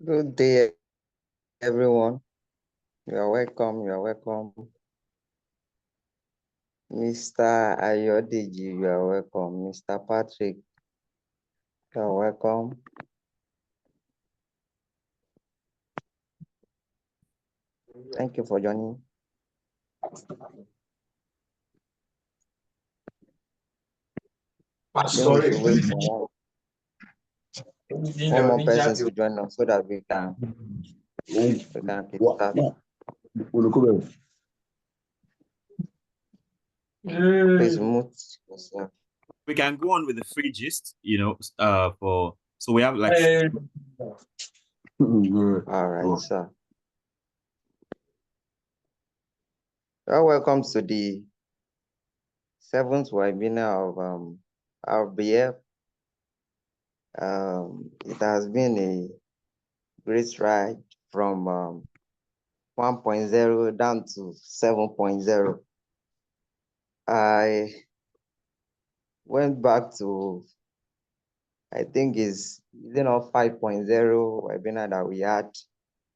Good day, everyone. You are welcome. You are welcome. Mr. Ayodeji, you are welcome. Mr. Patrick, you are welcome. Thank you for joining. Then we should wait for one more person to join us so that we can start. Please mute yourself. We can go on with the free gist, so we have like all right, sir. Well, welcome to the 7th webinar of RBF. It has been a great ride from 1.0 down to 7.0. I went back to, I think it's 5.0 webinar that we had.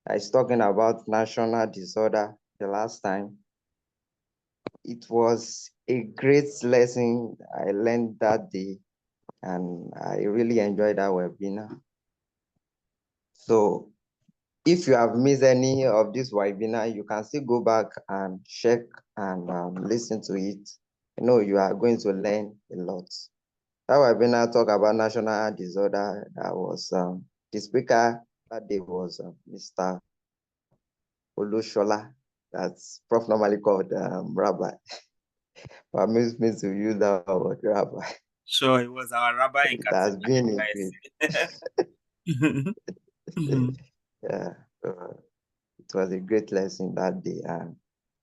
I was talking about national disorder the last time. It was a great lesson I learned that day, and I really enjoyed that webinar. So if you have missed any of this webinar, you can still go back and check and listen to it. You are going to learn a lot. That webinar talk about national disorder. That was the speaker that day was Mr. Olushola. That's Prof normally called Rabbi. Permits me to use that word, Rabbi. Sure, it was our rabbi in It has been yeah, it was a great lesson that day.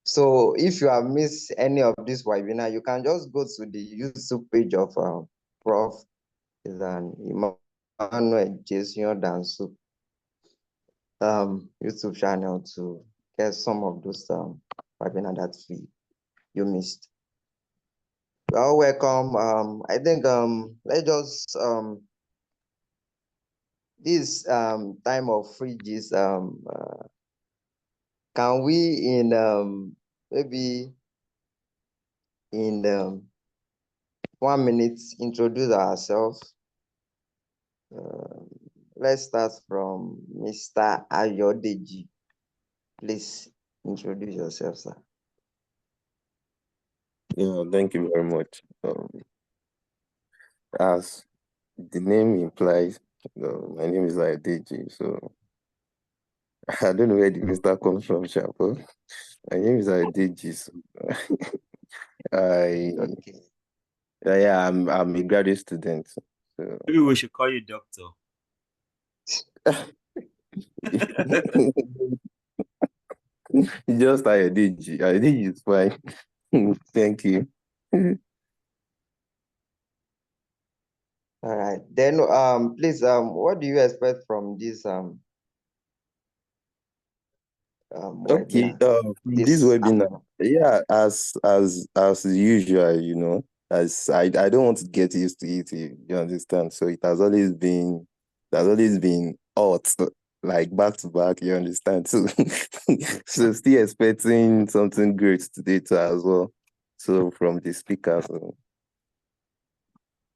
So if you have missed any of this webinar, you can just go to the YouTube page of Prof. Is an Emmanuel Jason Dansu YouTube channel to get some of those webinar that you missed. Well, welcome. I think let's just this time of free gist, can we in maybe in 1 minute introduce ourselves? Let's start from Mr. Ayodeji. Please introduce yourself, sir. Yeah, thank you very much. As the name implies, my name is Ayodeji, so I don't know where the Mr. comes from, Chapo. My name is Ayodeji, so I'm a graduate student. So maybe we should call you doctor. Just Ayodeji. Ayodeji is fine. Thank you. All right. Then please what do you expect from this Okay, webinar? this webinar, yeah, as usual, as I don't want to get used to it, you understand? So it has always been hot, like back to back, you understand? So, so still expecting something great today too as well. So from the speaker, so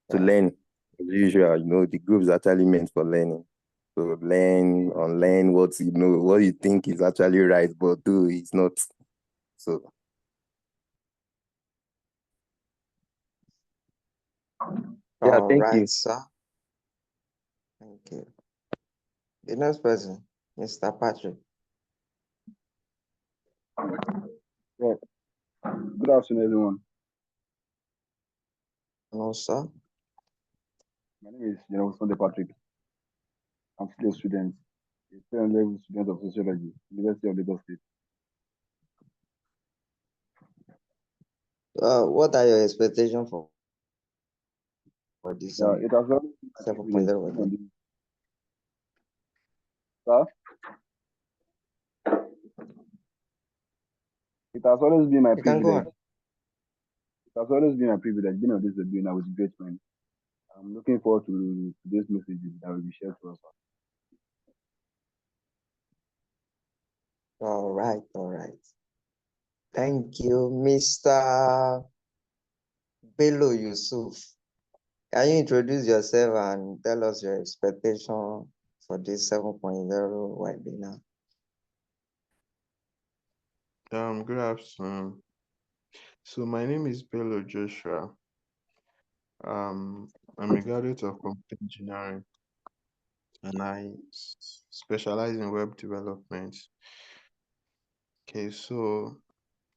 to learn, as usual, the group is actually meant for learning. So unlearn what what you think is actually right, but do it's not. So yeah, thank you, sir. Thank you. The next person, Mr. Patrick. Yeah. Good afternoon, everyone. Hello, sir. My name is Sunday Patrick. I'm still a student, a second level student of sociology, University of Lagos State. What are your expectations for this? It has always been 7.0. Sir? It has always been my privilege. It has always been a privilege being on this webinar with great friends. I'm looking forward to today's messages that will be shared to us. All right, all right. Thank you, Mr. Bello Yusuf. Can you introduce yourself and tell us your expectation for this 7.0 webinar? Good afternoon. So my name is Bello Joshua. I'm a graduate of computer engineering and I specialize in web development. Okay, so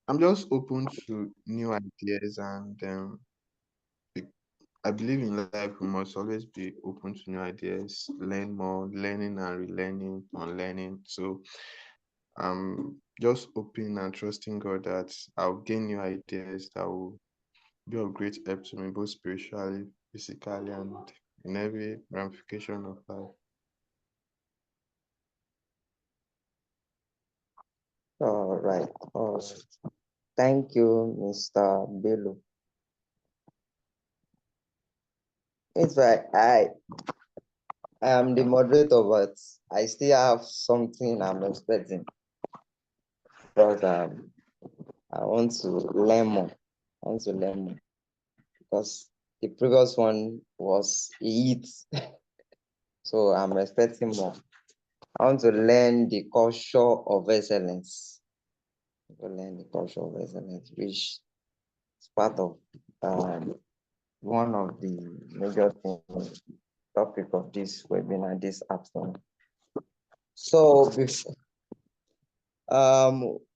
I'm just open to new ideas and I believe in life we must always be open to new ideas, learn more, learning and relearning, unlearning. So I'm just hoping and trusting God that I'll gain new ideas that will be of great help to me, both spiritually, physically, and in every ramification of life. All right, all right. Thank you, Mr. Bello. It's right. I am the moderator, but I still have something I'm expecting. Because I want to learn more. I want to learn more. Because the previous one was it. So I'm expecting more. I want to learn the culture of excellence. To learn the culture of excellence, which is part of one of the major things, topic of this webinar this afternoon. So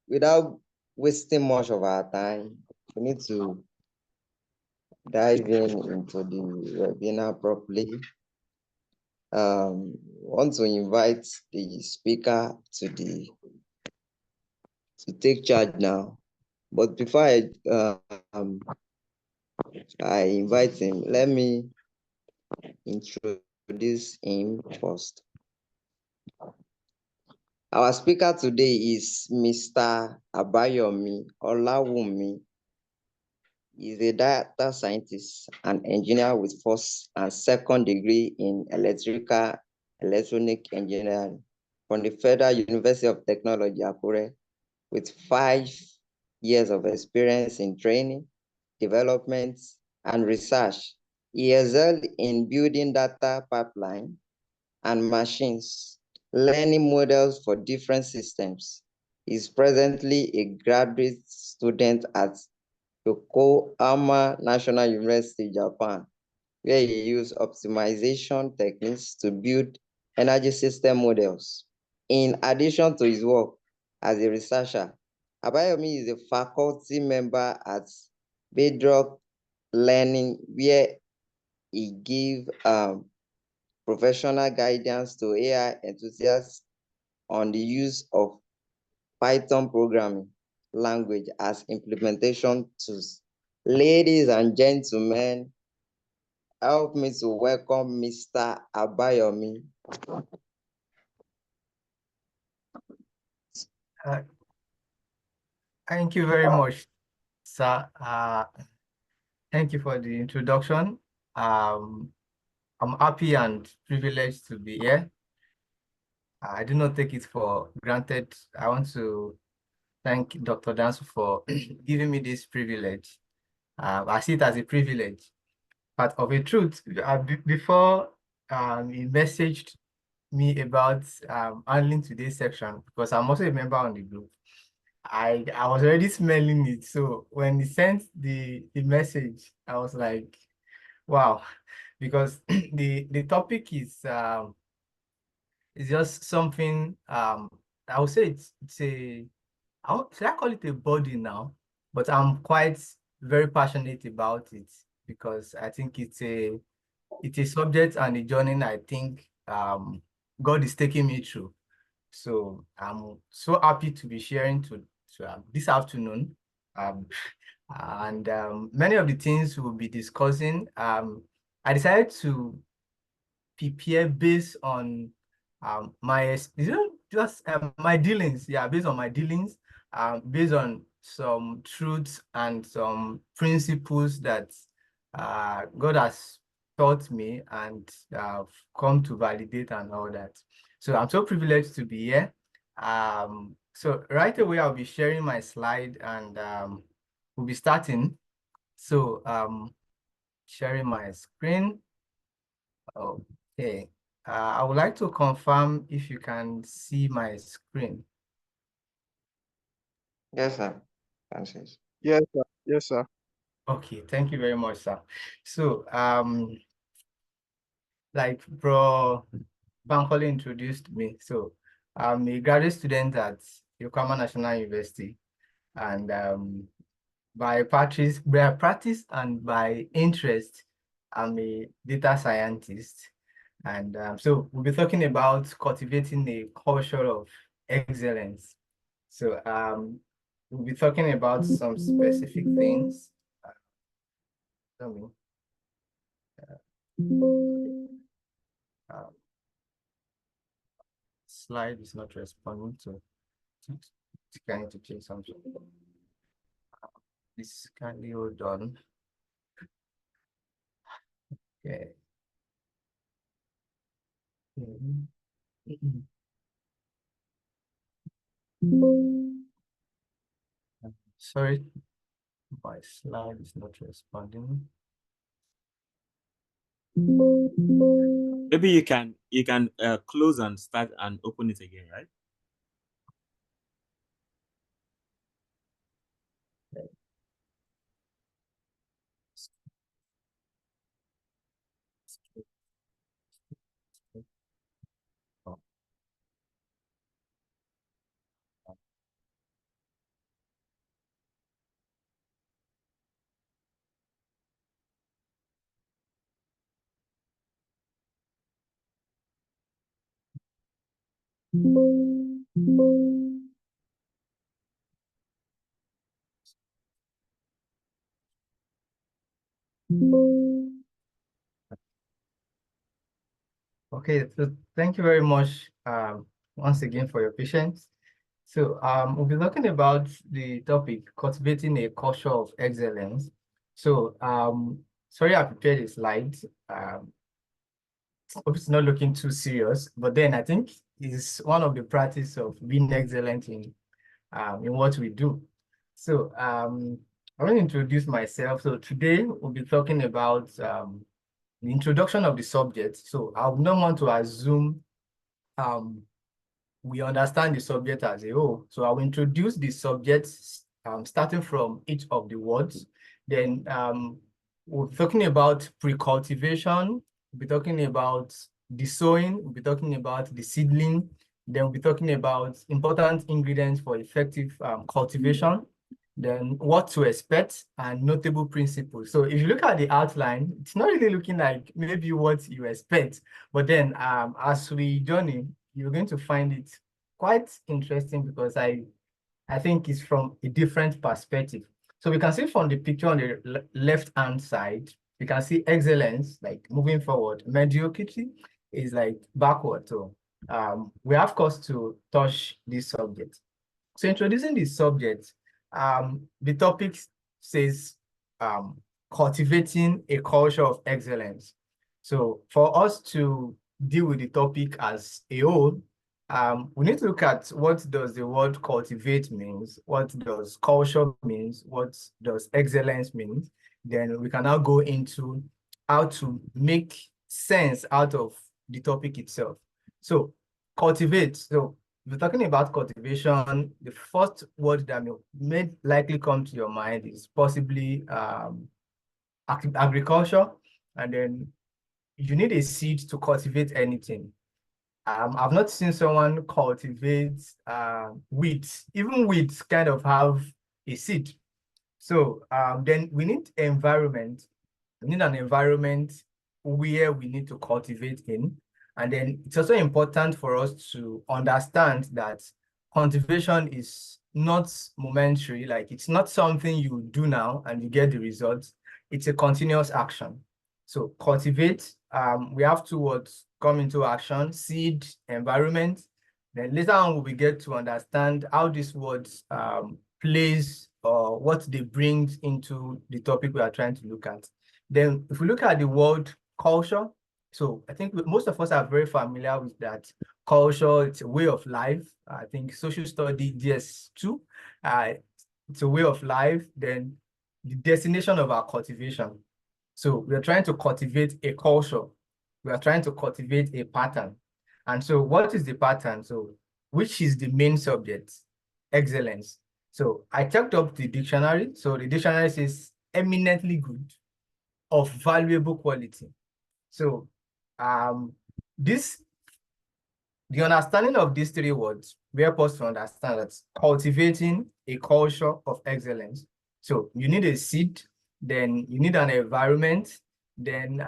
without wasting much of our time, we need to dive into the webinar properly. Want to invite the speaker to take charge now. But before I invite him, let me introduce him first. Our speaker today is Mr. Abayomi Olawumi. He's a data scientist and engineer with first and second degree in electronic engineering from the Federal University of Technology, Akure, with 5 years of experience in training, development, and research. He excelled in building data pipeline and machines, learning models for different systems. He is presently a graduate student at Yokohama National University, Japan, where he used optimization techniques to build energy system models. In addition to his work as a researcher, Abayomi is a faculty member at Bedrock Learning, where he gives professional guidance to AI enthusiasts on the use of Python programming language as implementation tools. Ladies and gentlemen, help me to welcome Mr. Abayomi. Thank you very much, sir. Thank you for the introduction. I'm happy and privileged to be here. I do not take it for granted. I want to thank Dr. Danso for giving me this privilege. I see it as a privilege. But of a truth, before he messaged me about handling today's section, because I'm also a member on the group, I was already smelling it. So when he sent the message, I was like, wow, because the topic is just something I would say it's a should I call it a body now? But I'm quite very passionate about it because I think it's a subject and a journey I think God is taking me through. So I'm so happy to be sharing to this afternoon. And many of the things we'll be discussing, I decided to prepare based on my my dealings. Yeah, based on my dealings, based on some truths and some principles that God has taught me and come to validate and all that. So I'm so privileged to be here. So right away, I'll be sharing my slide and we'll be starting. So sharing my screen. Okay. I would like to confirm if you can see my screen. Yes, sir. Francis. Yes, sir. Yes, sir. Okay, thank you very much, sir. So like Bro Bankole introduced me. So I'm a graduate student at Yokohama National University, and by practice and by interest, I'm a data scientist. And so we'll be talking about cultivating a culture of excellence. So we'll be talking about some specific things. Tell me. Slide is not responding to trying to change something. This kindly hold on. Okay. Sorry, my slide is not responding. Maybe you can close and start and open it again, right? Okay, so thank you very much once again for your patience. So we'll be talking about the topic, cultivating a culture of excellence. So sorry, I prepared a slide. Hope it's not looking too serious, but then I think it's one of the practice of being excellent in what we do. So I want to introduce myself. So today we'll be talking about the introduction of the subject. So I would not want to assume we understand the subject as a whole. So I will introduce the subjects starting from each of the words. Then we'll be talking about pre-cultivation, we'll be talking about the sowing, we'll be talking about the seedling, then we'll be talking about important ingredients for effective cultivation, then what to expect and notable principles. So if you look at the outline, it's not really looking like maybe what you expect, but then as we journey, you're going to find it quite interesting because I think it's from a different perspective. So we can see from the picture on the left-hand side, we can see excellence, like moving forward. Mediocrity is like backward. So we have course to touch this subject. So introducing this subject, the topic says cultivating a culture of excellence. So for us to deal with the topic as a whole, we need to look at what does the word cultivate means, what does culture means, what does excellence means. Then we can now go into how to make sense out of the topic itself. So cultivate. So if you're talking about cultivation, the first word that may likely come to your mind is possibly agriculture, and then you need a seed to cultivate anything. I've not seen someone cultivate wheat. Even wheat kind of have a seed. So then we need environment. We need an environment where we need to cultivate in. And then it's also important for us to understand that cultivation is not momentary, like it's not something you do now and you get the results. It's a continuous action. So cultivate, we have two words come into action: seed, environment. Then later on, we get to understand how these words plays or what they bring into the topic we are trying to look at. Then if we look at the word culture, So I think most of us are very familiar with that. Culture, it's a way of life. I think social study, DS2, it's a way of life. Then the destination of our cultivation. So we're trying to cultivate a culture. We are trying to cultivate a pattern. And so what is the pattern? So which is the main subject? Excellence. So I checked up the dictionary. So the dictionary says eminently good, of valuable quality. So this, the understanding of these three words, we are supposed to understand that cultivating a culture of excellence. So you need a seed, then you need an environment, then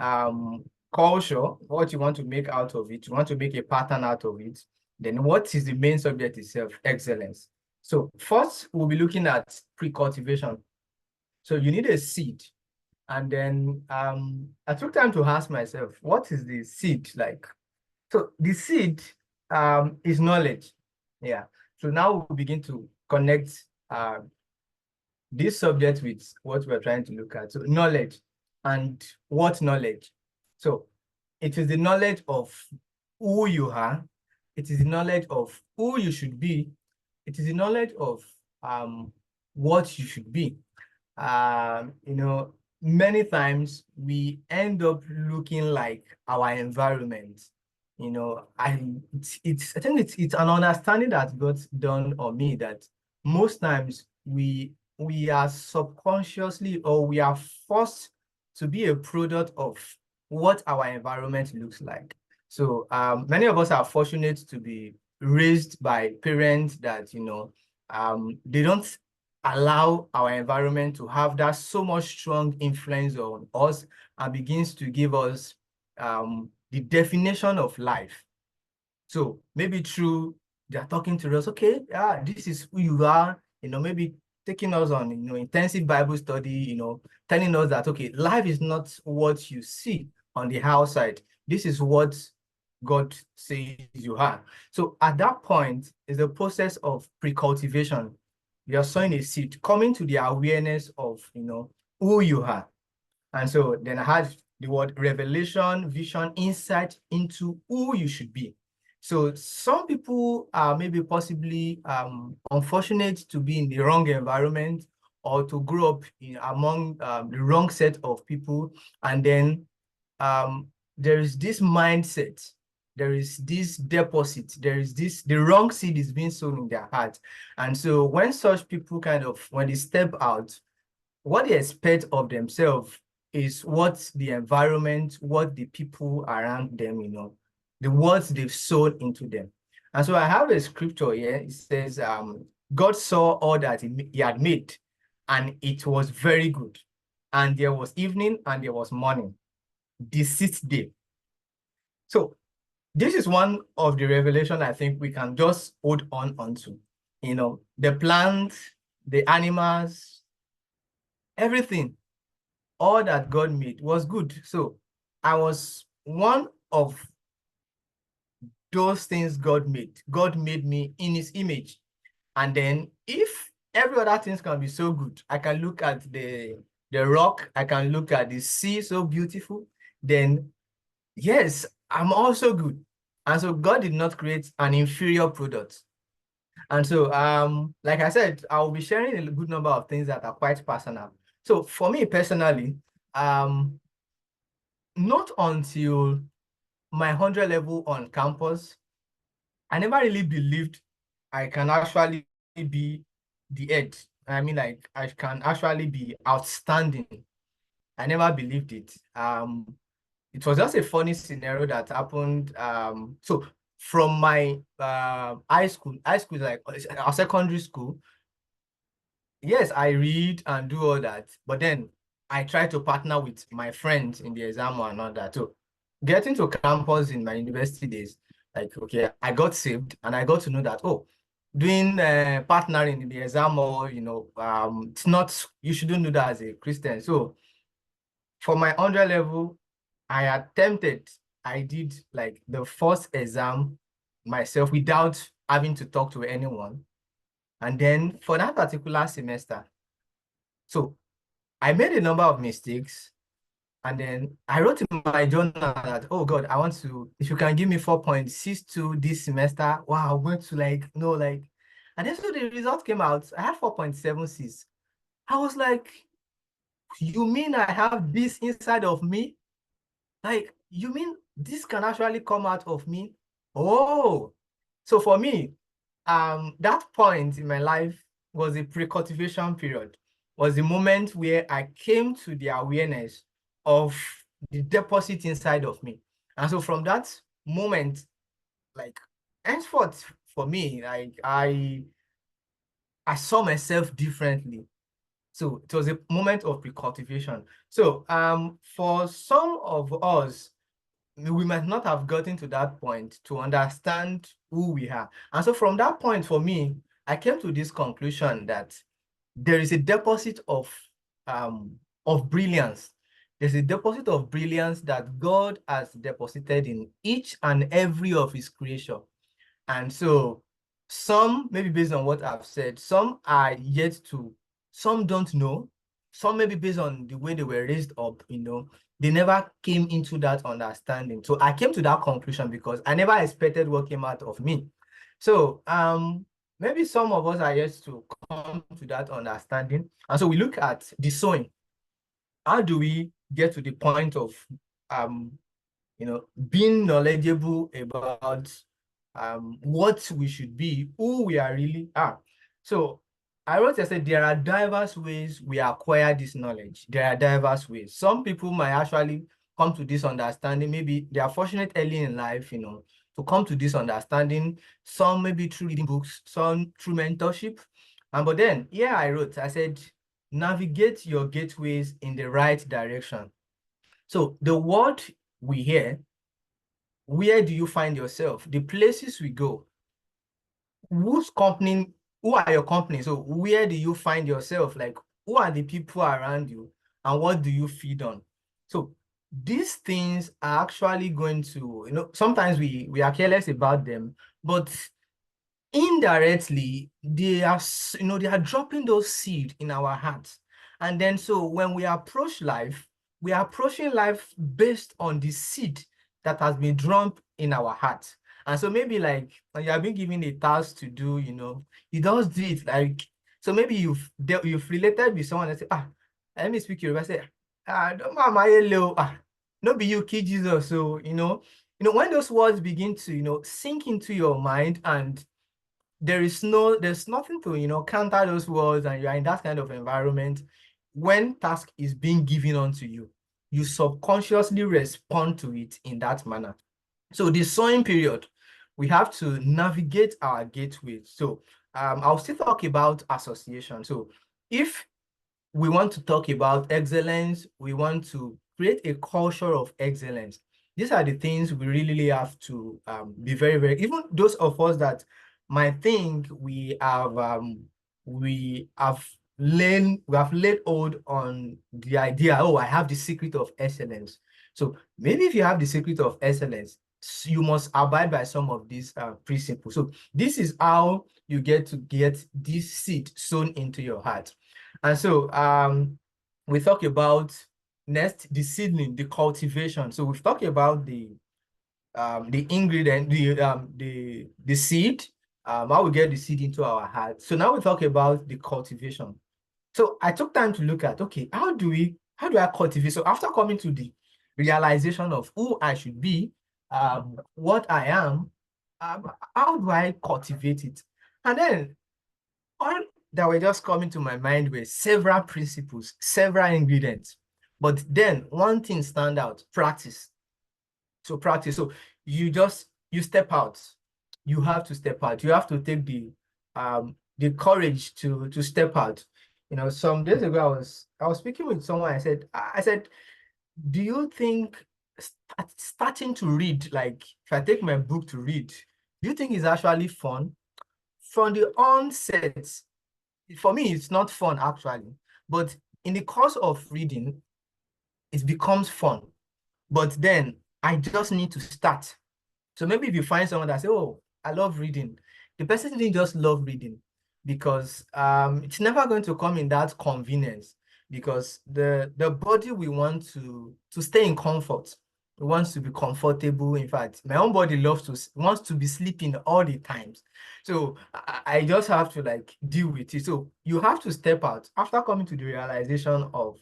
culture, what you want to make out of it, you want to make a pattern out of it. Then what is the main subject itself? Excellence. So first, we'll be looking at pre-cultivation. So you need a seed. And then I took time to ask myself, what is the seed like? So the seed is knowledge. Yeah. So now we'll begin to connect this subject with what we're trying to look at. So knowledge. And what knowledge? So it is the knowledge of who you are. It is the knowledge of who you should be. It is the knowledge of what you should be. You know, many times we end up looking like our environment. You know, I think it's an understanding that got done on me that most times we are subconsciously, or we are forced to be a product of what our environment looks like. So many of us are fortunate to be raised by parents that, you know, they don't allow our environment to have that so much strong influence on us and begins to give us the definition of life. So maybe through they're talking to us, okay, this is who you are, you know, maybe taking us on, you know, intensive Bible study, you know, telling us that, okay, life is not what you see on the outside. This is what God says you are. So at that point is the process of pre-cultivation. You're sowing a seed, coming to the awareness of, you know, who you are. And so then I had the word revelation, vision, insight into who you should be. So some people are maybe possibly unfortunate to be in the wrong environment or to grow up among the wrong set of people. And then there is this mindset, there is this deposit, there is this, the wrong seed is being sown in their heart. And so when such people kind of, when they step out, what they expect of themselves is what the environment, what the people around them, you know, the words they've sown into them. And so I have a scripture here. It says, God saw all that he had made, and it was very good. And there was evening and there was morning, the sixth day. So this is one of the revelation I think we can just hold on onto. You know, the plants, the animals, everything, all that God made was good. So I was one of those things God made. God made me in his image. And then if every other things can be so good, I can look at the rock, I can look at the sea, so beautiful, then yes, I'm also good. And so God did not create an inferior product. And so, like I said, I will be sharing a good number of things that are quite personal. So for me personally, not until my 100 level on campus, I never really believed I can actually be the head. I mean, like, I can actually be outstanding. I never believed it. It was just a funny scenario that happened. So from my high school is like our secondary school, yes, I read and do all that, but then I try to partner with my friends in the exam and all that. So getting to campus in my university days, like, okay, I got saved and I got to know that, oh, doing partnering in the exam, or, you know, it's not, you shouldn't do that as a Christian. So for my 100 level, I did like the first exam myself without having to talk to anyone. And then for that particular semester, so I made a number of mistakes. And then I wrote in my journal that, oh God, I want to, if you can give me 4.62 this semester, wow, I'm going to and then so the result came out, I had 4.76. I was like, you mean I have this inside of me? Like, you mean this can actually come out of me? Oh, so for me, that point in my life was a pre-cultivation period, was the moment where I came to the awareness of the deposit inside of me. And so from that moment, like henceforth for me, like I saw myself differently. So it was a moment of pre-cultivation. So for some of us, we might not have gotten to that point to understand who we are. And so from that point for me, I came to this conclusion that there is a deposit of brilliance. There's a deposit of brilliance that God has deposited in each and every of his creation. And so some, maybe based on what I've said, some are yet to, some don't know, some maybe based on the way they were raised up, they never came into that understanding. So I came to that conclusion because I never expected what came out of me. So maybe some of us are yet to come to that understanding. And so we look at the sowing. How do we get to the point of being knowledgeable about what we should be, who we are really are? So I said there are diverse ways we acquire this knowledge. There are diverse ways. Some people might actually come to this understanding. Maybe they are fortunate early in life, to come to this understanding. Some maybe through reading books, some through mentorship. But then, I said, navigate your gateways in the right direction. So the word we hear, where do you find yourself? The places we go, who are your company? So where do you find yourself? Like, who are the people around you and what do you feed on? So these things are actually going to, sometimes we are careless about them, but indirectly they are dropping those seeds in our hearts. And then so when we approach life, we are approaching life based on the seed that has been dropped in our heart. And so maybe like when you have been given a task to do, you just do it. Like, so maybe you've related with someone and say, let me speak Yoruba. Say, don't no be you kid Jesus. So when those words begin to sink into your mind, and there's nothing to counter those words, and you're in that kind of environment, when task is being given onto you, you subconsciously respond to it in that manner. So the sowing period, we have to navigate our gateways. So I'll still talk about association. So if we want to talk about excellence, we want to create a culture of excellence, these are the things we really have to be very, very, even those of us that might think we have laid hold on the idea, oh, I have the secret of excellence. So maybe if you have the secret of excellence, you must abide by some of these principles. So this is how you get this seed sown into your heart. And so we talk about next the seedling, the cultivation. So we've talked about the ingredient, the seed, how we get the seed into our heart. So now we talk about the cultivation. So I took time to look at, okay, how do I cultivate? So after coming to the realization of who I should be, what I am, how do I cultivate it? And then all that were just coming to my mind were several principles, several ingredients. But then one thing stand out: practice. So practice. So you step out. You have to step out. You have to take the courage to step out. Some days ago I was speaking with someone. I said, do you think starting to read, like if I take my book to read, do you think it's actually fun? From the onset, for me, it's not fun actually, but in the course of reading, it becomes fun. But then I just need to start. So maybe if you find someone that say, oh, I love reading, the person didn't just love reading, because it's never going to come in that convenience. because the body, we want to stay in comfort. It wants to be comfortable. In fact, my own body wants to be sleeping all the times. So I just have to like deal with it. So you have to step out after coming to the realization of,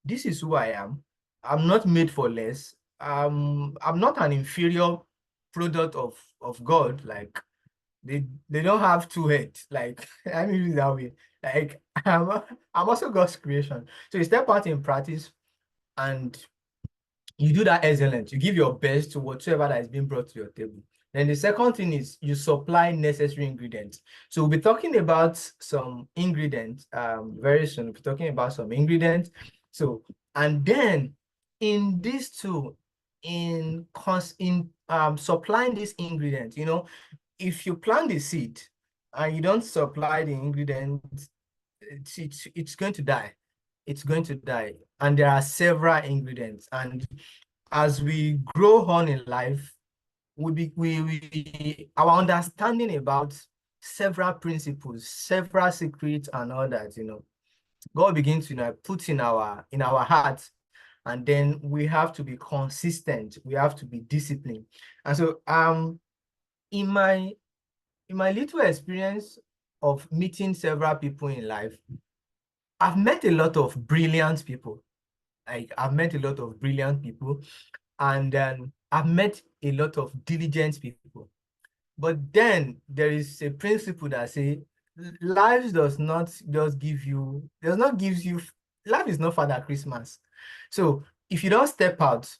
this is who I am. I'm not made for less. I'm not an inferior product of God. Like, they don't have two heads. Like, I mean it that way. Like, I'm also God's creation. So you step out in practice and you do that excellent. You give your best to whatsoever that is being brought to your table. Then the second thing is you supply necessary ingredients. So we'll be talking about some ingredients very soon. We'll be talking about some ingredients. So, and then in these two, in supplying these ingredients, you know, if you plant the seed and you don't supply the ingredients, it's going to die. It's going to die. And there are several ingredients. And as we grow on in life, our understanding about several principles, several secrets and all that, you know, God begins to, you know, put in our hearts. And then we have to be consistent. We have to be disciplined. And so in my little experience of meeting several people in life, I've met a lot of brilliant people. I've met a lot of brilliant people, and I've met a lot of diligent people. But then there is a principle that says life does not give you, life is not Father Christmas. So if you don't step out,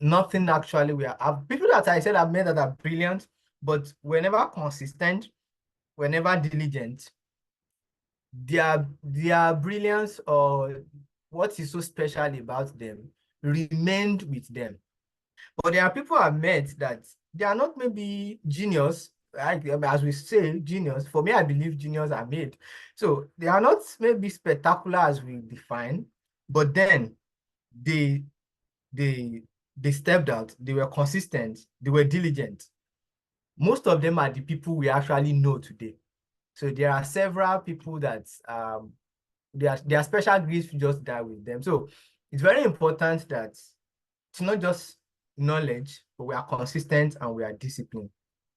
nothing actually will have. People that I said I've met that are brilliant, but whenever consistent, whenever diligent, their brilliance or what is so special about them remained with them. But there are people I've met that they are not maybe genius, like, as we say, genius. For me, I believe genius are made. So they are not maybe spectacular as we define, but then they stepped out, they were consistent, they were diligent. Most of them are the people we actually know today. So there are several people that their special grace just die with them. So it's very important that it's not just knowledge, but we are consistent and we are disciplined.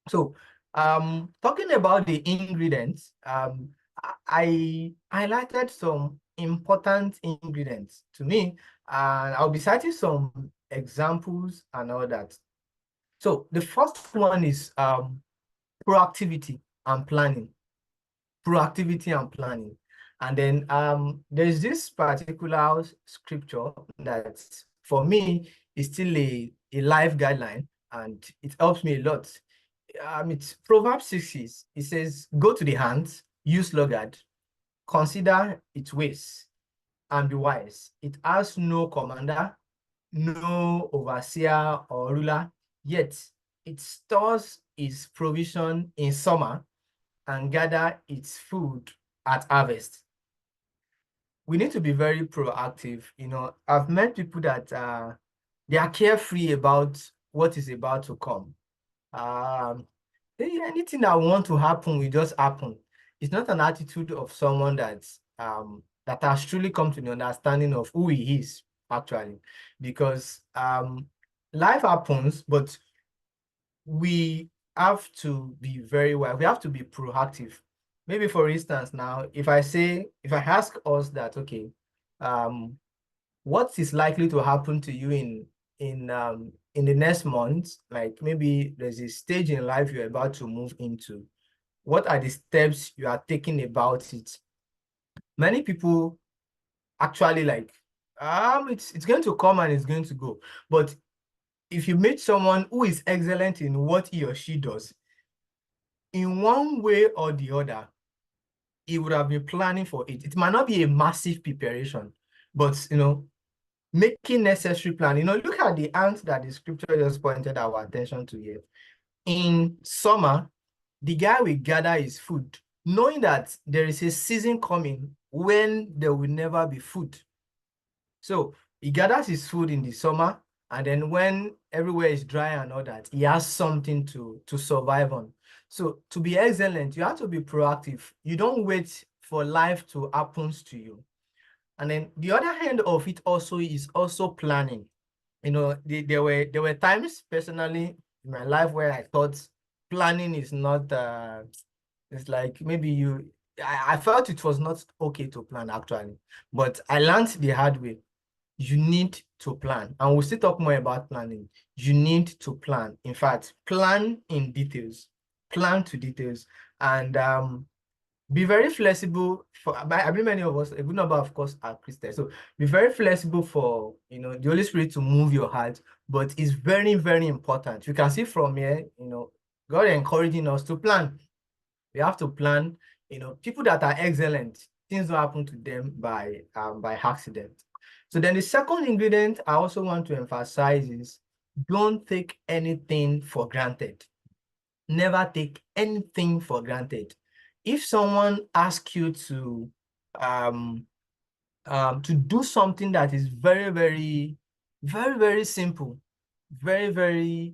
So talking about the ingredients, I highlighted some important ingredients to me, and I'll be citing some examples and all that. So the first one is proactivity and planning. Proactivity and planning. And then there's this particular scripture that for me is still a life guideline, and it helps me a lot. It's Proverbs 6. It says, go to the hands, use sluggard, consider its ways, and be wise. It has no commander, no overseer or ruler, yet it stores its provision in summer and gather its food at harvest. We need to be very proactive. You know, I've met people that they are carefree about what is about to come. Anything that want to happen will just happen. It's not an attitude of someone that has truly come to the understanding of who he is, actually, because life happens, but we have to be very well. We have to be proactive. Maybe for instance, now, if I ask us that, okay, what is likely to happen to you in the next month? Like maybe there's a stage in life you're about to move into. What are the steps you are taking about it? Many people actually like, it's going to come and it's going to go. But if you meet someone who is excellent in what he or she does, in one way or the other, he would have been planning for it. It might not be a massive preparation, but, you know, making necessary plan. You know, look at the ant that the scripture just pointed our attention to here. In summer, the guy will gather his food, knowing that there is a season coming when there will never be food. So he gathers his food in the summer, and then when everywhere is dry and all that, he has something to survive on. So to be excellent, you have to be proactive. You don't wait for life to happen to you. And then the other hand of it also is also planning. You know, there were times personally in my life where I thought planning is not it's like maybe I felt it was not okay to plan actually, but I learned the hard way. You need to plan, and we'll still talk more about planning. You need to plan. In fact, plan in details, plan to details, and be very flexible for, I mean, many of us, a good number of course are Christians. So be very flexible for, you know, the Holy Spirit to move your heart, but it's very, very important. You can see from here, you know, God encouraging us to plan. We have to plan, you know, people that are excellent, things don't happen to them by accident. So then the second ingredient I also want to emphasize is don't take anything for granted. Never take anything for granted. If someone asks you to do something that is very, very, very, very simple, very, very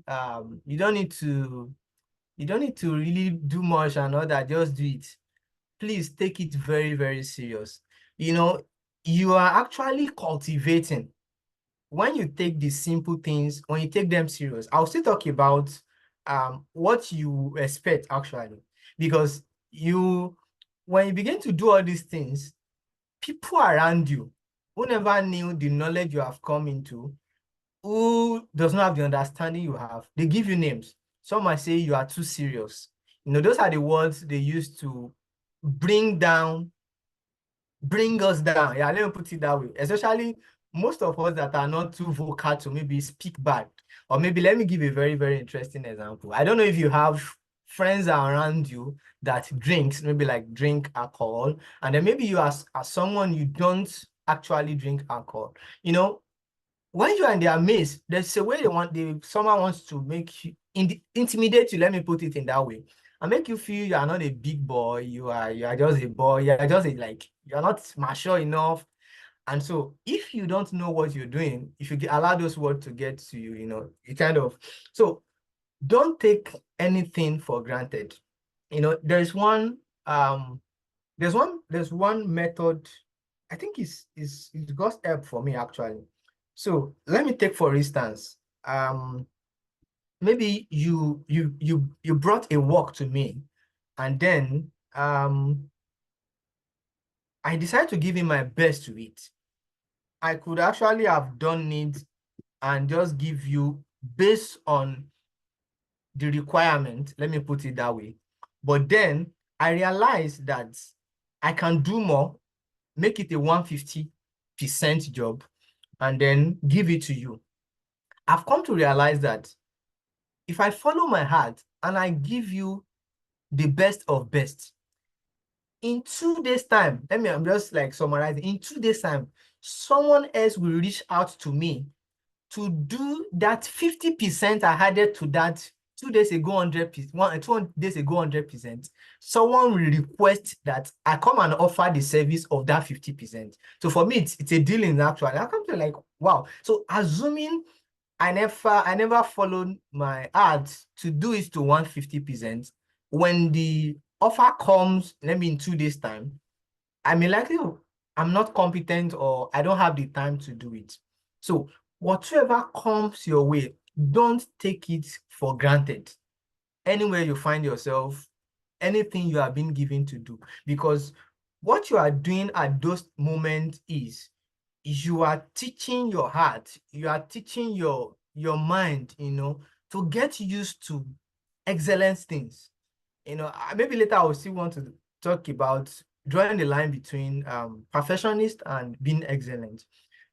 you don't need to really do much and all that, just do it. Please take it very, very serious. You know, you are actually cultivating when you take these simple things, when you take them serious. I'll still talk about what you expect actually, because when you begin to do all these things, people around you who never knew the knowledge you have come into, who does not have the understanding you have, they give you names. Some might say you are too serious. You know, those are the words they use to bring us down. Yeah, let me put it that way. Especially most of us that are not too vocal to maybe speak back. Or maybe let me give a very, very interesting example. I don't know if you have friends around you that drinks, maybe like drink alcohol, and then maybe you as someone you don't actually drink alcohol. You know, when you are in their midst, there's a way someone wants to make you intimidate you, let me put it in that way, and make you feel you are not a big boy, you are just a boy, you are just you're not mature enough. And so if you don't know what you're doing, if you allow those words to get to you, you know, you kind of, so don't take anything for granted. You know, there's one method, I think it's God's help for me actually. So let me take for instance, maybe you brought a work to me, and then I decided to give him my best to it. I could actually have done it and just give you based on the requirement, let me put it that way. But then I realized that I can do more, make it a 150% job, and then give it to you. I've come to realize that if I follow my heart and I give you the best of best, in 2 days' time, I'm just like summarizing, in 2 days' time, someone else will reach out to me to do that 50% I added to that 2 days ago, 100%, 2 days ago, 100%. Someone will request that I come and offer the service of that 50%. So for me, it's a deal in actual. I come to like, wow. So assuming I never followed my ads to do it to 150%. When the offer comes, let me in 2 days' time, I may likely I'm not competent or I don't have the time to do it. So whatever comes your way, don't take it for granted. Anywhere you find yourself, anything you are being given to do, because what you are doing at those moments is you are teaching your heart, you are teaching your mind, you know, to get used to excellent things. You know, maybe later I will still want to talk about drawing the line between perfectionist and being excellent.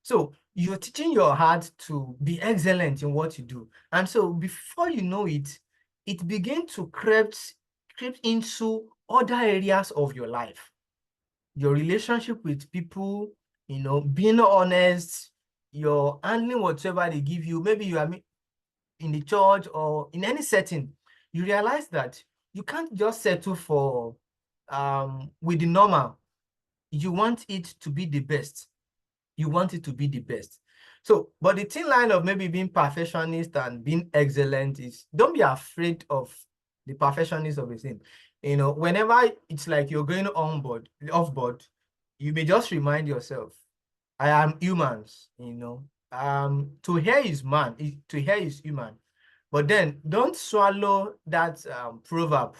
So you're teaching your heart to be excellent in what you do. And so before you know it, it begins to creep into other areas of your life. Your relationship with people, you know, being honest, you're handling whatever they give you. Maybe you are in the church or in any setting, you realize that you can't just settle for with the normal. You want it to be the best. You want it to be the best. So, but the thin line of maybe being perfectionist and being excellent is don't be afraid of the perfectionist of a thing. You know, whenever it's like you're going off board, you may just remind yourself, I am humans, to hear is man, to hear is human. But then don't swallow that proverb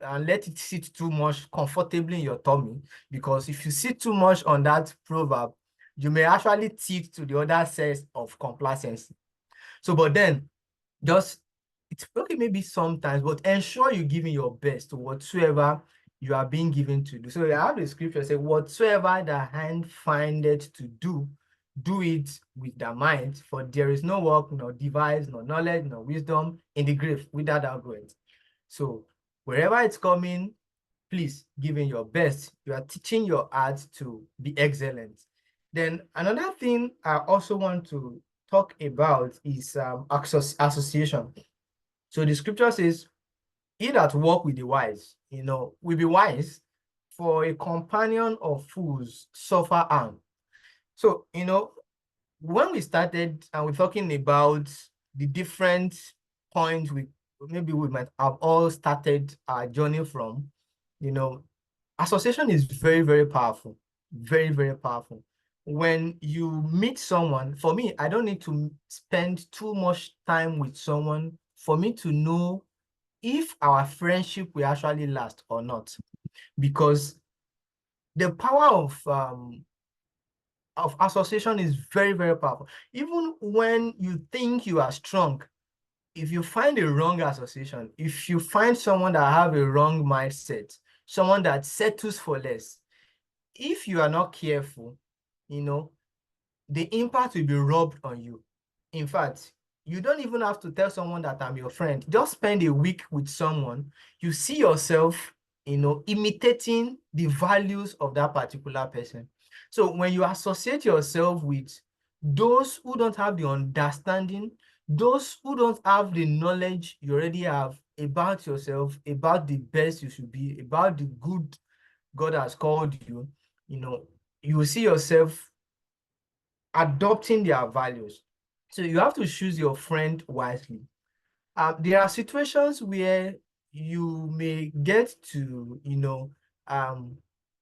and let it sit too much comfortably in your tummy, because if you sit too much on that proverb, you may actually tilt to the other sense of complacency. So, but then just, it's okay maybe sometimes, but ensure you're giving your best to whatsoever you are being given to do. So I have the scripture say, whatsoever the hand findeth to do, do it with the mind, for there is no work, nor device, nor knowledge, nor wisdom in the grave without thou goest. So wherever it's coming, please give in your best. You are teaching your art to be excellent. Then another thing I also want to talk about is association. So the scripture says, he that walk with the wise, will be wise, for a companion of fools suffer harm. So, when we started and we're talking about the different points maybe we might have all started our journey from, association is very, very powerful. Very, very powerful. When you meet someone, for me, I don't need to spend too much time with someone for me to know if our friendship will actually last or not. Because the power of association is very, very powerful. Even when you think you are strong, if you find a wrong association, if you find someone that have a wrong mindset, someone that settles for less, if you are not careful, the impact will be rubbed on you. In fact, you don't even have to tell someone that I'm your friend. Just spend a week with someone. You see yourself, imitating the values of that particular person. So when you associate yourself with those who don't have the understanding, those who don't have the knowledge you already have about yourself, about the best you should be, about the good God has called you, you will see yourself adopting their values. So you have to choose your friend wisely. There are situations where you may get to,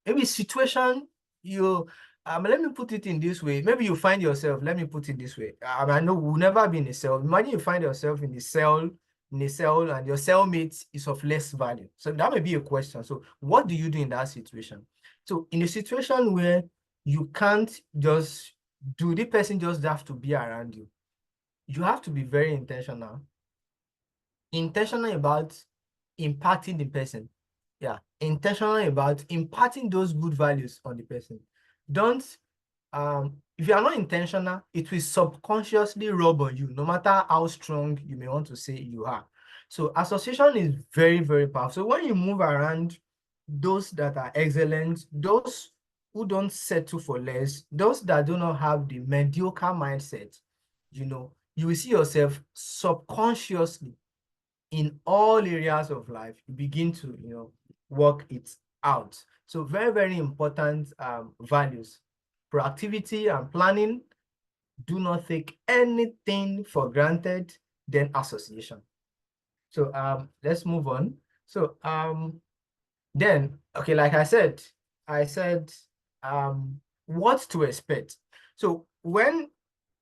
maybe situation let me put it in this way. Maybe you find yourself, let me put it this way. I know we'll never be in a cell. Imagine you find yourself in a cell, and your cellmate is of less value. So that may be a question. So what do you do in that situation? So in a situation where you can't just do, the person just have to be around you, you have to be very intentional about impacting the person. Yeah, intentional about imparting those good values on the person. Don't, if you are not intentional, it will subconsciously rub on you, no matter how strong you may want to say you are. So association is very, very powerful. So when you move around those that are excellent, those who don't settle for less, those that do not have the mediocre mindset, you will see yourself subconsciously in all areas of life, you begin to, work it out. So very, very important values. Proactivity and planning. Do not take anything for granted. Then association. So let's move on. So then, okay, like I said what to expect. So when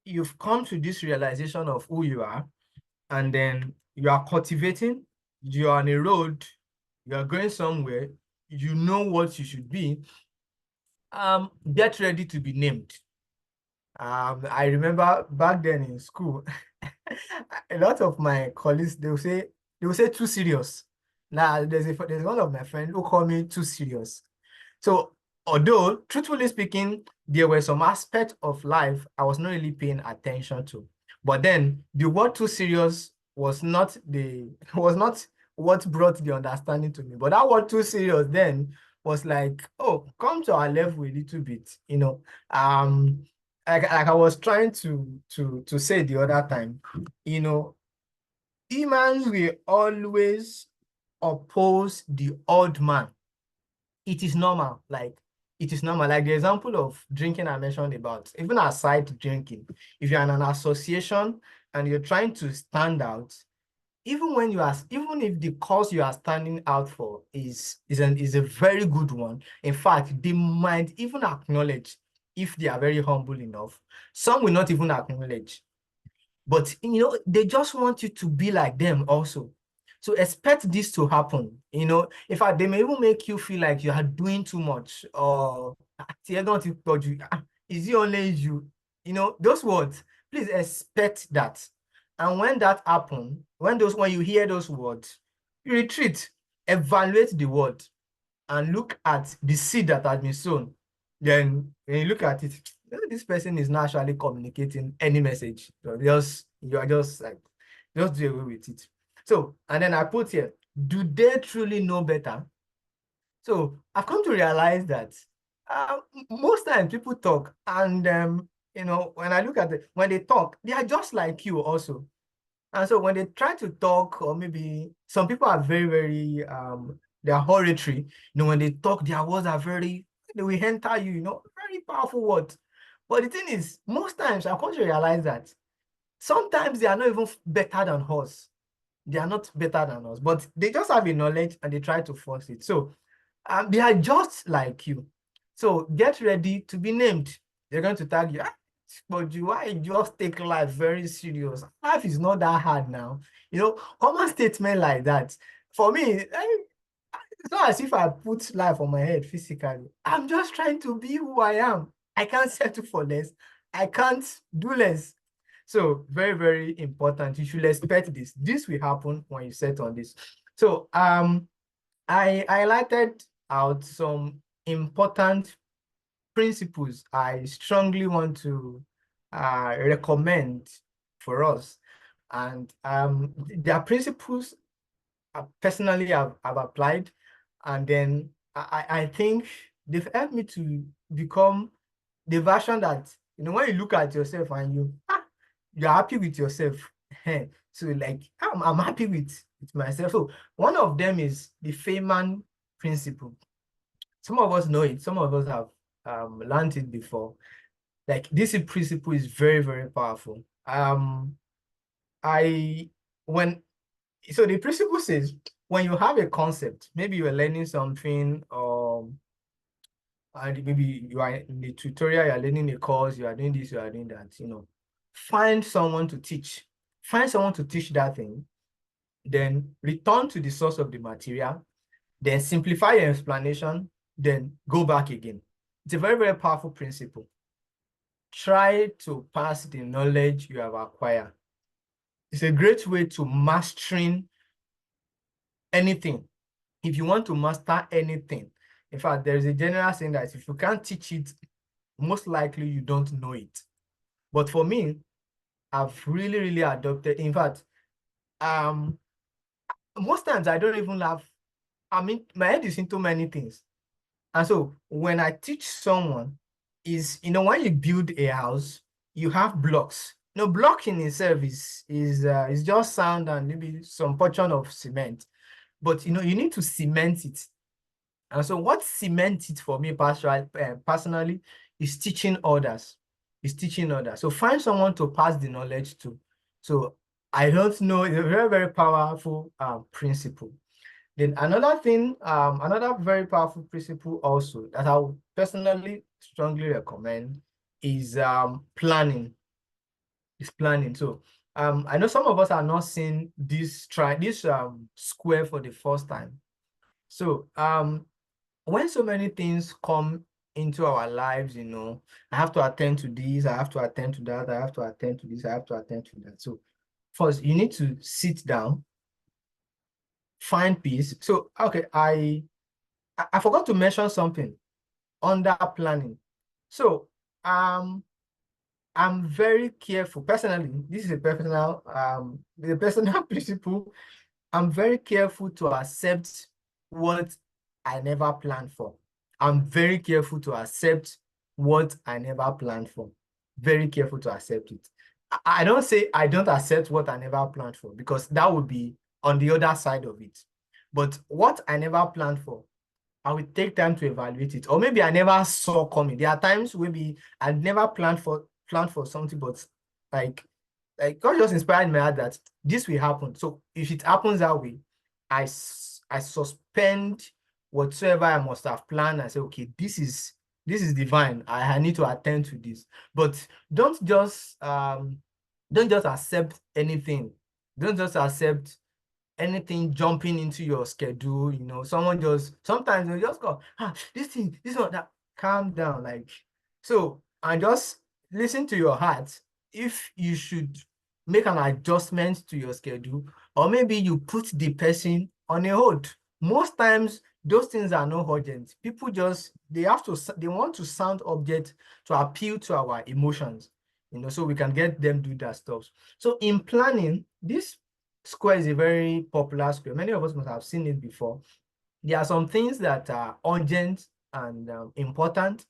you've come to this realization of who you are, and then you are cultivating, you are on a road, you are going somewhere, you know what you should be, get ready to be named. I remember back then in school, a lot of my colleagues, they will say too serious. Now there's one of my friends who called me too serious. So although, truthfully speaking, there were some aspects of life I was not really paying attention to. But then the word too serious was not what brought the understanding to me. But that word too serious then was like, oh, come to our level a little bit, like I was trying to say the other time, humans will always oppose the odd man. It is normal. Like the example of drinking I mentioned about, even aside drinking, if you're in an association and you're trying to stand out, even if the cause you are standing out for is a very good one, in fact, they might even acknowledge if they are very humble enough. Some will not even acknowledge. But, you know, they just want you to be like them also. So expect this to happen. You know, in fact, they may even make you feel like you are doing too much, or is it only you? You know, those words, please expect that. And when that happens, when you hear those words, you retreat, evaluate the word, and look at the seed that has been sown. Then when you look at it, this person is not actually communicating any message. So you are just like, just do away with it. So, and then I put here, do they truly know better? So I've come to realize that most times people talk, and you know, when I look at it, when they talk, they are just like you also. And so when they try to talk, or maybe some people are very, very they are hortatory. You know, when they talk, their words are very, they will enter you, you know, very powerful words. But the thing is, most times I've come to realize that sometimes they are not even better than us. They are not better than us, but they just have a knowledge and they try to force it. So they are just like you. So get ready to be named. They're going to tag you. But why just take life very serious? Life is not that hard now. You know, common statement like that. For me, it's not as if I put life on my head physically. I'm just trying to be who I am. I can't settle for less. I can't do less. So very, very important. You should expect this. This will happen when you set on this. So I highlighted out some important principles I strongly want to recommend for us. And there are principles I personally have applied, and then I think they've helped me to become the version that, you know, when you look at yourself and you're happy with yourself. So like I'm happy with myself. So one of them is the Feynman principle. Some of us know it, some of us have learned it before. Like, this principle is very, very powerful. So the principle says, when you have a concept, maybe you're learning something, and maybe you are in the tutorial, you're learning a course, you are doing this, you are doing that, you know, find someone to teach. Find someone to teach that thing, then return to the source of the material, then simplify your explanation, then go back again. It's a very, very powerful principle. Try to pass the knowledge you have acquired. It's a great way to mastering anything. If you want to master anything, in fact, there's a general saying that if you can't teach it, most likely you don't know it. But for me, I've really, really adopted. In fact, most times I don't even have, I mean, my head is into many things. And so when I teach someone, is, you know, when you build a house, you have blocks. You know, block in itself is just sand and maybe some portion of cement. But, you know, you need to cement it. And so what cements it for me personally is teaching others. So find someone to pass the knowledge to. So I don't know, it's a very, very powerful principle. Then another thing, another very powerful principle also that I would personally strongly recommend is planning. So I know some of us are not seeing this square for the first time. So when so many things come into our lives, you know, I have to attend to this, I have to attend to that, I have to attend to this, I have to attend to that. So first, you need to sit down, find peace. So, okay, I forgot to mention something under planning. So, I'm very careful. Personally, this is a personal principle. I'm very careful to accept what I never planned for. I'm very careful to accept what I never planned for. Very careful to accept it. I don't say I don't accept what I never planned for, because that would be on the other side of it. But what I never planned for, I will take time to evaluate it. Or maybe I never saw coming. There are times maybe I never planned for something, but like God just inspired my heart that this will happen. So if it happens that way, I suspend whatsoever I must have planned and say, okay, this is this is divine. I need to attend to this. But don't just accept anything. Don't just accept anything jumping into your schedule. Sometimes they just go, this one, that. Calm down, and just listen to your heart. If you should make an adjustment to your schedule, or maybe you put the person on a hold. Most times those things are not urgent. People they want to sound object to appeal to our emotions, so we can get them do that stuff. So in planning, this square is a very popular square. Many of us must have seen it before. There are some things that are urgent and important.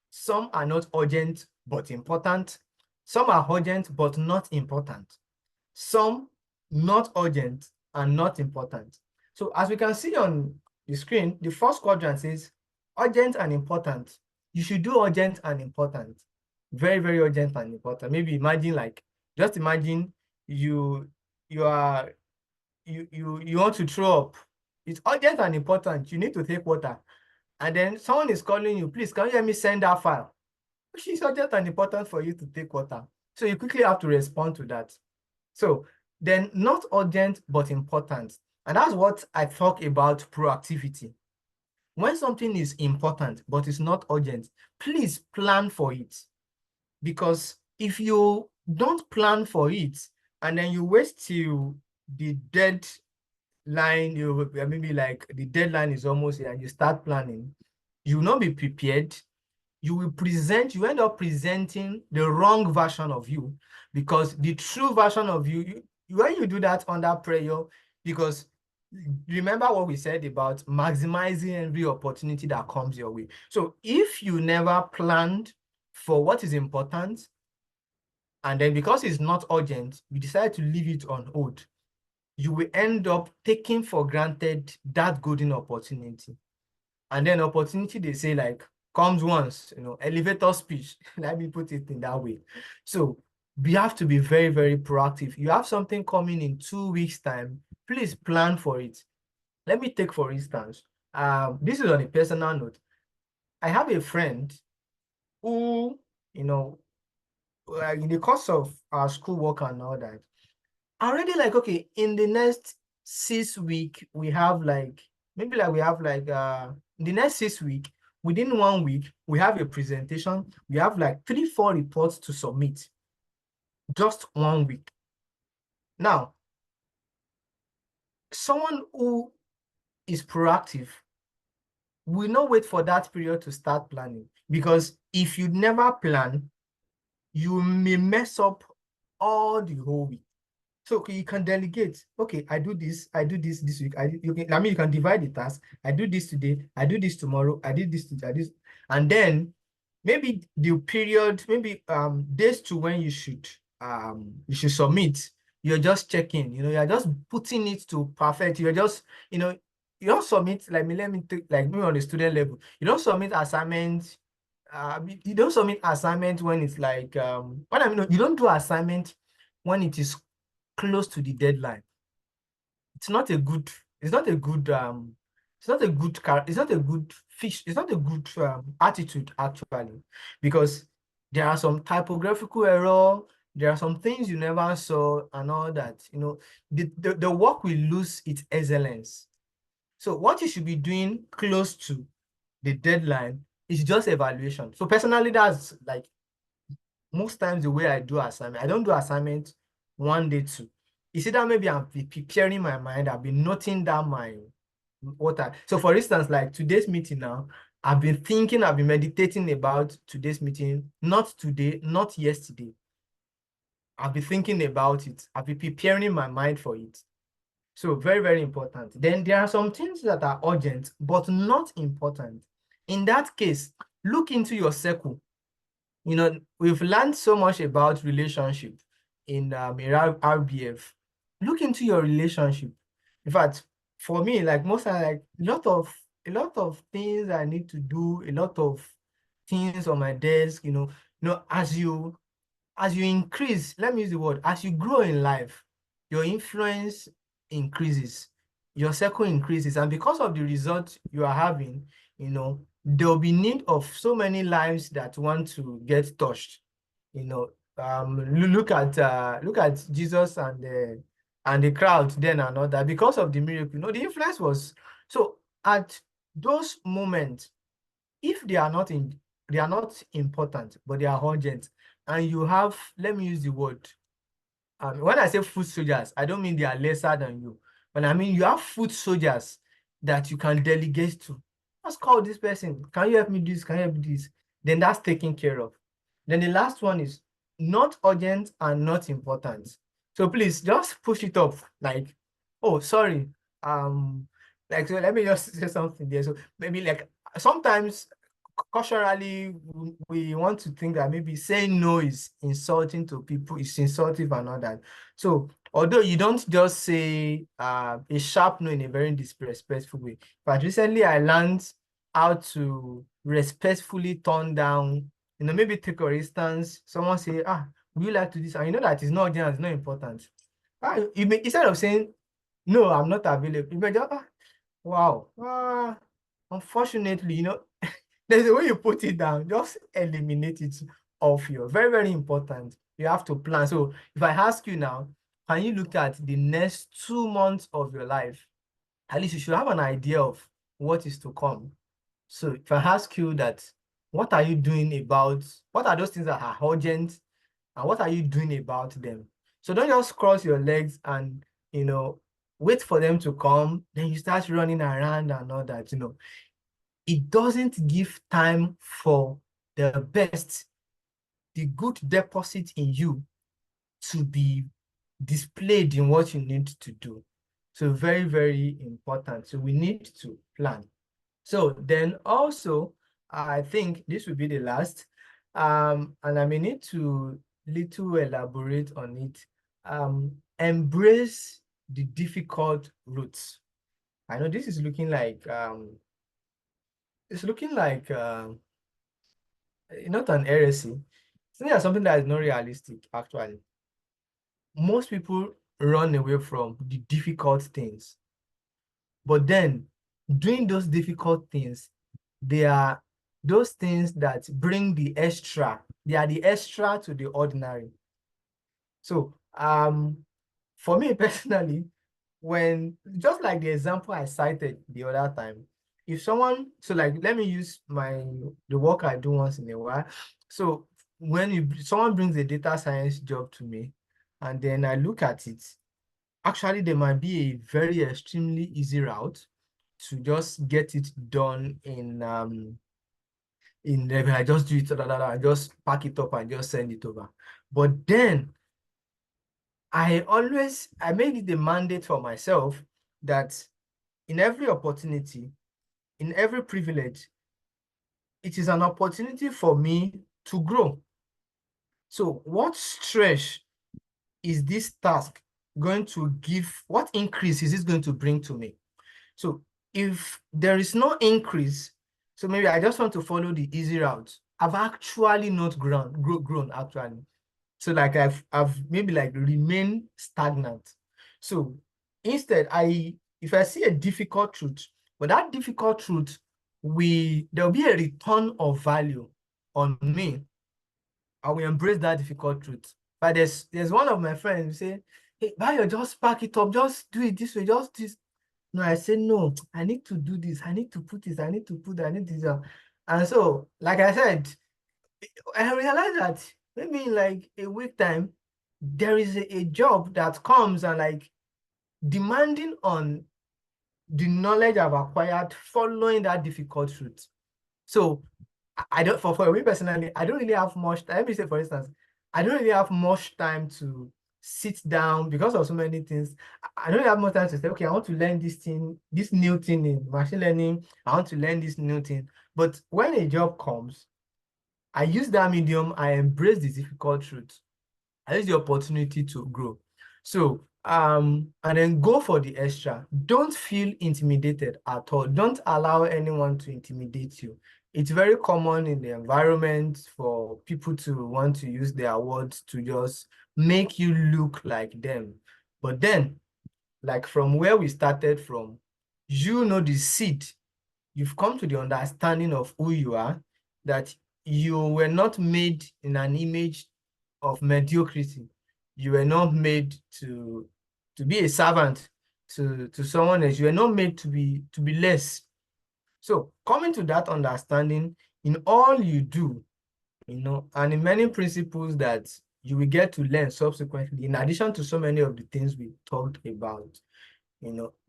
Some are not urgent but important. Some are urgent but not important. Some not urgent and not important. So as we can see on the screen, the first quadrant says urgent and important. You should do urgent and important. Very, very urgent and important. Maybe just imagine you want to throw up. It's urgent and important. You need to take water. And then someone is calling you, please, can you help me send that file? Which is urgent and important for you to take water. So you quickly have to respond to that. So then not urgent, but important. And that's what I talk about proactivity. When something is important, but it's not urgent, please plan for it. Because if you don't plan for it, and then you wait till the deadline, maybe like the deadline is almost here and you start planning, you will not be prepared. You end up presenting the wrong version of you, because the true version of you, when you do that under pressure, because remember what we said about maximizing every opportunity that comes your way. So if you never planned for what is important, and then because it's not urgent, you decide to leave it on hold, you will end up taking for granted that golden opportunity. And then opportunity, they say, comes once, elevator speech. Let me put it in that way. So we have to be very, very proactive. You have something coming in 2 weeks' time, please plan for it. Let me take, for instance, this is on a personal note. I have a friend who, in the course of our schoolwork and all that, already okay, in the next 6 weeks, we have in the next 6 weeks, within 1 week, we have a presentation. We have 3-4 reports to submit. Just 1 week. Now, someone who is proactive will not wait for that period to start planning, because if you never plan, you may mess up all the whole week. So you can delegate. Okay, I do this this week. You can divide the task. I do this today. I do this tomorrow. I did this today. And then maybe the period, maybe days to when you should submit. You're just checking. You're just putting it to perfect. You're just you don't submit let me take maybe on the student level. You don't submit assignments. You don't submit assignment when it's you don't do assignment when it is close to the deadline. It's not a good attitude, actually, because there are some typographical error, there are some things you never saw and all that. The work will lose its excellence. So what you should be doing close to the deadline is just evaluation. So personally, that's most times the way I do assignment. I don't do assignment 1 day 2. It's either maybe I'm preparing my mind, I've been noting down so for instance, today's meeting now, I've been meditating about today's meeting, not today, not yesterday. I've been thinking about it. I've been preparing my mind for it. So very, very important. Then there are some things that are urgent, but not important. In that case, look into your circle. We've learned so much about relationship in RBF. Look into your relationship. In fact, for me, most are a lot of things I need to do, a lot of things on my desk. As you increase, let me use the word, as you grow in life, your influence increases, your circle increases, and because of the results you are having, there'll be need of so many lives that want to get touched. You know, look at Jesus and the crowd then and all that. Because of the miracle, you know, the influence was so at those moments, if they are not important, but they are urgent, and you have, let me use the word, when I say foot soldiers, I don't mean they are lesser than you, but I mean you have foot soldiers that you can delegate to. Just call this person. Can you help me do this? Can you help me do this? Then that's taken care of. Then the last one is not urgent and not important. So please just push it up. Like, oh, sorry. Like, so let me just say something there. So maybe like sometimes culturally we want to think that maybe saying no is insulting to people, is insultive and all that. So although you don't just say a sharp no in a very disrespectful way, but recently I learned how to respectfully turn down, you know, maybe take for instance, someone say, would you like to do this? And you know that it's not urgent, it's not important. You may, instead of saying, no, I'm not available, you may just, wow, unfortunately, you know, there's a way you put it down, just eliminate it off your, very, very important. You have to plan. So if I ask you now, can you look at the next 2 months of your life? At least you should have an idea of what is to come. So if I ask you that, what are you doing about, what are those things that are urgent and what are you doing about them? So don't just cross your legs and, you know, wait for them to come, then you start running around and all that, you know. It doesn't give time for the best, the good deposit in you to be displayed in what you need to do. So very, very important. So we need to plan. So then also, I think this will be the last, and I may need to little elaborate on it. Embrace the difficult routes. I know this is looking like it's looking like not an heresy. It's something that is not realistic, actually. Most people run away from the difficult things. But then doing those difficult things, they are those things that bring the extra. They are the extra to the ordinary. So for me personally, when, just like the example I cited the other time, if someone, so like, let me use the work I do once in a while. So when someone brings a data science job to me, and then I look at it, actually there might be a very extremely easy route to just get it done in I just do it, I just pack it up and just send it over. But then I made it a mandate for myself that in every opportunity, in every privilege, it is an opportunity for me to grow. So what stress is this task going to give? What increase is this going to bring to me? So if there is no increase, so maybe I just want to follow the easy route, I've actually not grown actually. So like I've maybe like remained stagnant. So instead, if I see a difficult truth, but that difficult truth, there'll be a return of value on me. I will embrace that difficult truth. But there's one of my friends who say, hey, Bayo, just pack it up, just do it this way, just this. No, I say, no, I need to do this, I need to put this, I need to put that, I need this. And so, like I said, I realized that maybe in like a week time, there is a job that comes and like demanding on the knowledge I've acquired following that difficult route. So I don't, for me personally, I don't really have much time. Let me say, for instance, I don't really have much time to sit down because of so many things. I don't really have much time to say, okay, I want to learn this thing, this new thing in machine learning. I want to learn this new thing. But when a job comes, I use that medium, I embrace the difficult truth. I use the opportunity to grow. So, and then go for the extra. Don't feel intimidated at all. Don't allow anyone to intimidate you. It's very common in the environment for people to want to use their words to just make you look like them. But then, like from where we started from, you know the seed you've come to the understanding of who you are, that you were not made in an image of mediocrity. You were not made to be a servant to someone else. You were not made to be less. So coming to that understanding in all you do, and in many principles that you will get to learn subsequently, in addition to so many of the things we talked about,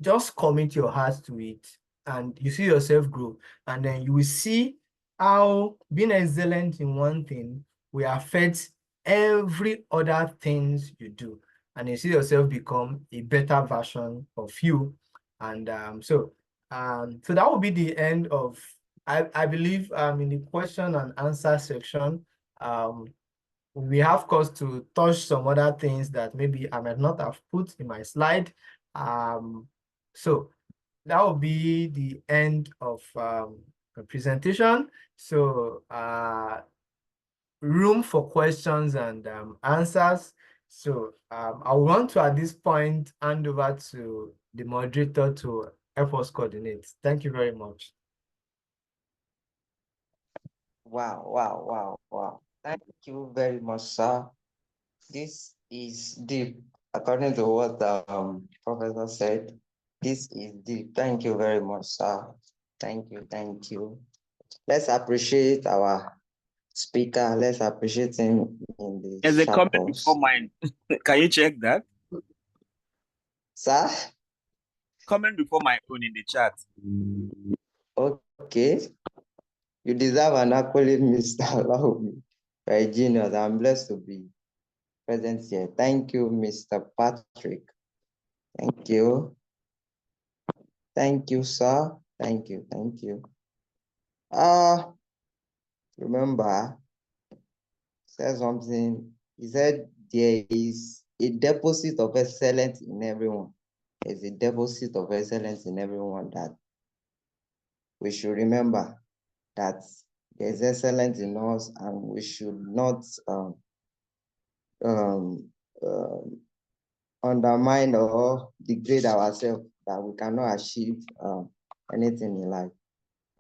just commit your heart to it and you see yourself grow. And then you will see how being excellent in one thing will affect every other things you do. And you see yourself become a better version of you. And so that will be the end of, I believe, in the question and answer section. We have course to touch some other things that maybe I might not have put in my slide. So that will be the end of the presentation. So room for questions and answers. So I want to, at this point, hand over to the moderator to help us coordinate. Thank you very much. Wow. Thank you very much, sir. This is deep. According to what Professor said, this is deep. Thank you very much, sir. Thank you. Let's appreciate our speaker. Let's appreciate him in the There's a chat comment box. before mine. Can you check that? Sir? Comment before my own in the chat. Okay. You deserve an accolade, Mr. Olawumi. You're a genius. I'm blessed to be present here. Thank you, Mr. Patrick. Thank you. Thank you, sir. Thank you. Remember, said something. He said there is a deposit of excellence in everyone. There's a deposit of excellence in everyone that we should remember that there's excellence in us, and we should not undermine or degrade ourselves, that we cannot achieve anything in life.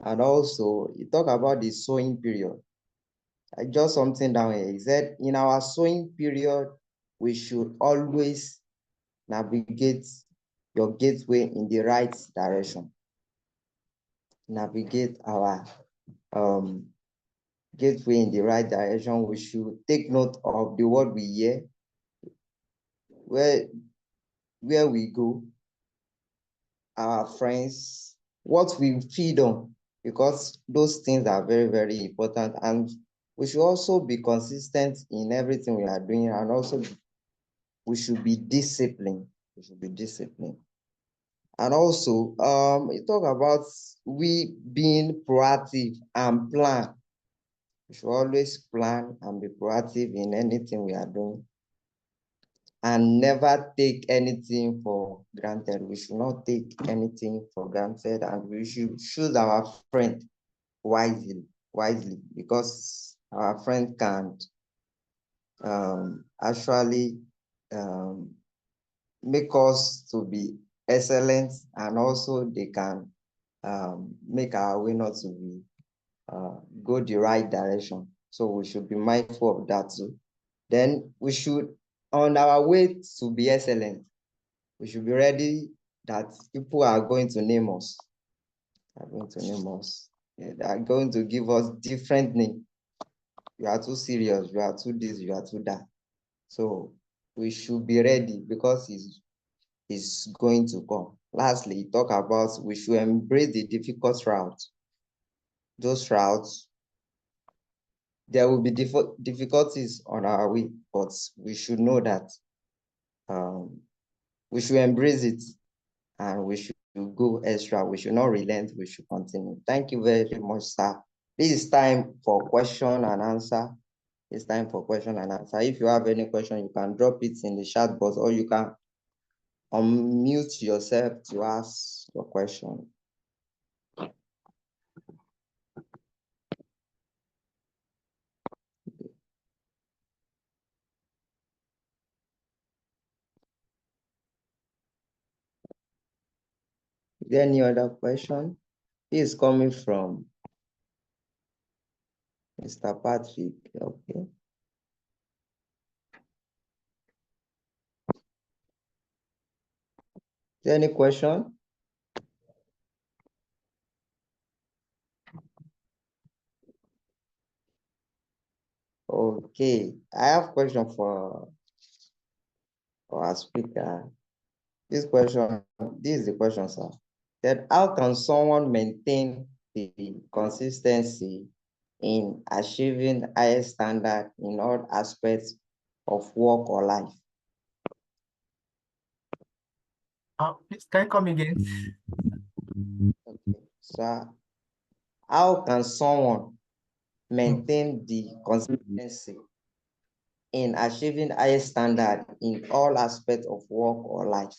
And also, you talk about the sowing period. I just something down here. He said, in our sowing period, we should always navigate your gateway in the right direction. Navigate our gateway in the right direction. We should take note of the word we hear, where we go, our friends, what we feed on, because those things are very, very important. And we should also be consistent in everything we are doing, and also we should be disciplined. And also, you talk about we being proactive and plan. We should always plan and be proactive in anything we are doing, and never take anything for granted. We should not take anything for granted, and we should choose our friend wisely, because our friend can actually make us to be excellent, and also they can make our way not to be go the right direction. So we should be mindful of that too. Then we should, on our way to be excellent, we should be ready that people are going to name us. They are going to give us different names. You are too serious, you are too this, you are too that. So we should be ready, because it's going to come. Lastly, talk about we should embrace the difficult routes. Those routes, there will be difficulties on our way, but we should know that we should embrace it, and we should go extra. We should not relent. We should continue. Thank you very much, sir. This is time for question and answer. It's time for question and answer. If you have any question, you can drop it in the chat box, or you can unmute yourself to ask your question. Is there any other question? is coming from Mr. Patrick. Okay. Is there any question? Okay, I have question for our speaker. This is the question, sir. That how can someone maintain the consistency in achieving highest standard in all aspects of work or life? Please, can you come again? Okay. So how can someone maintain the consistency in achieving highest standard in all aspects of work or life?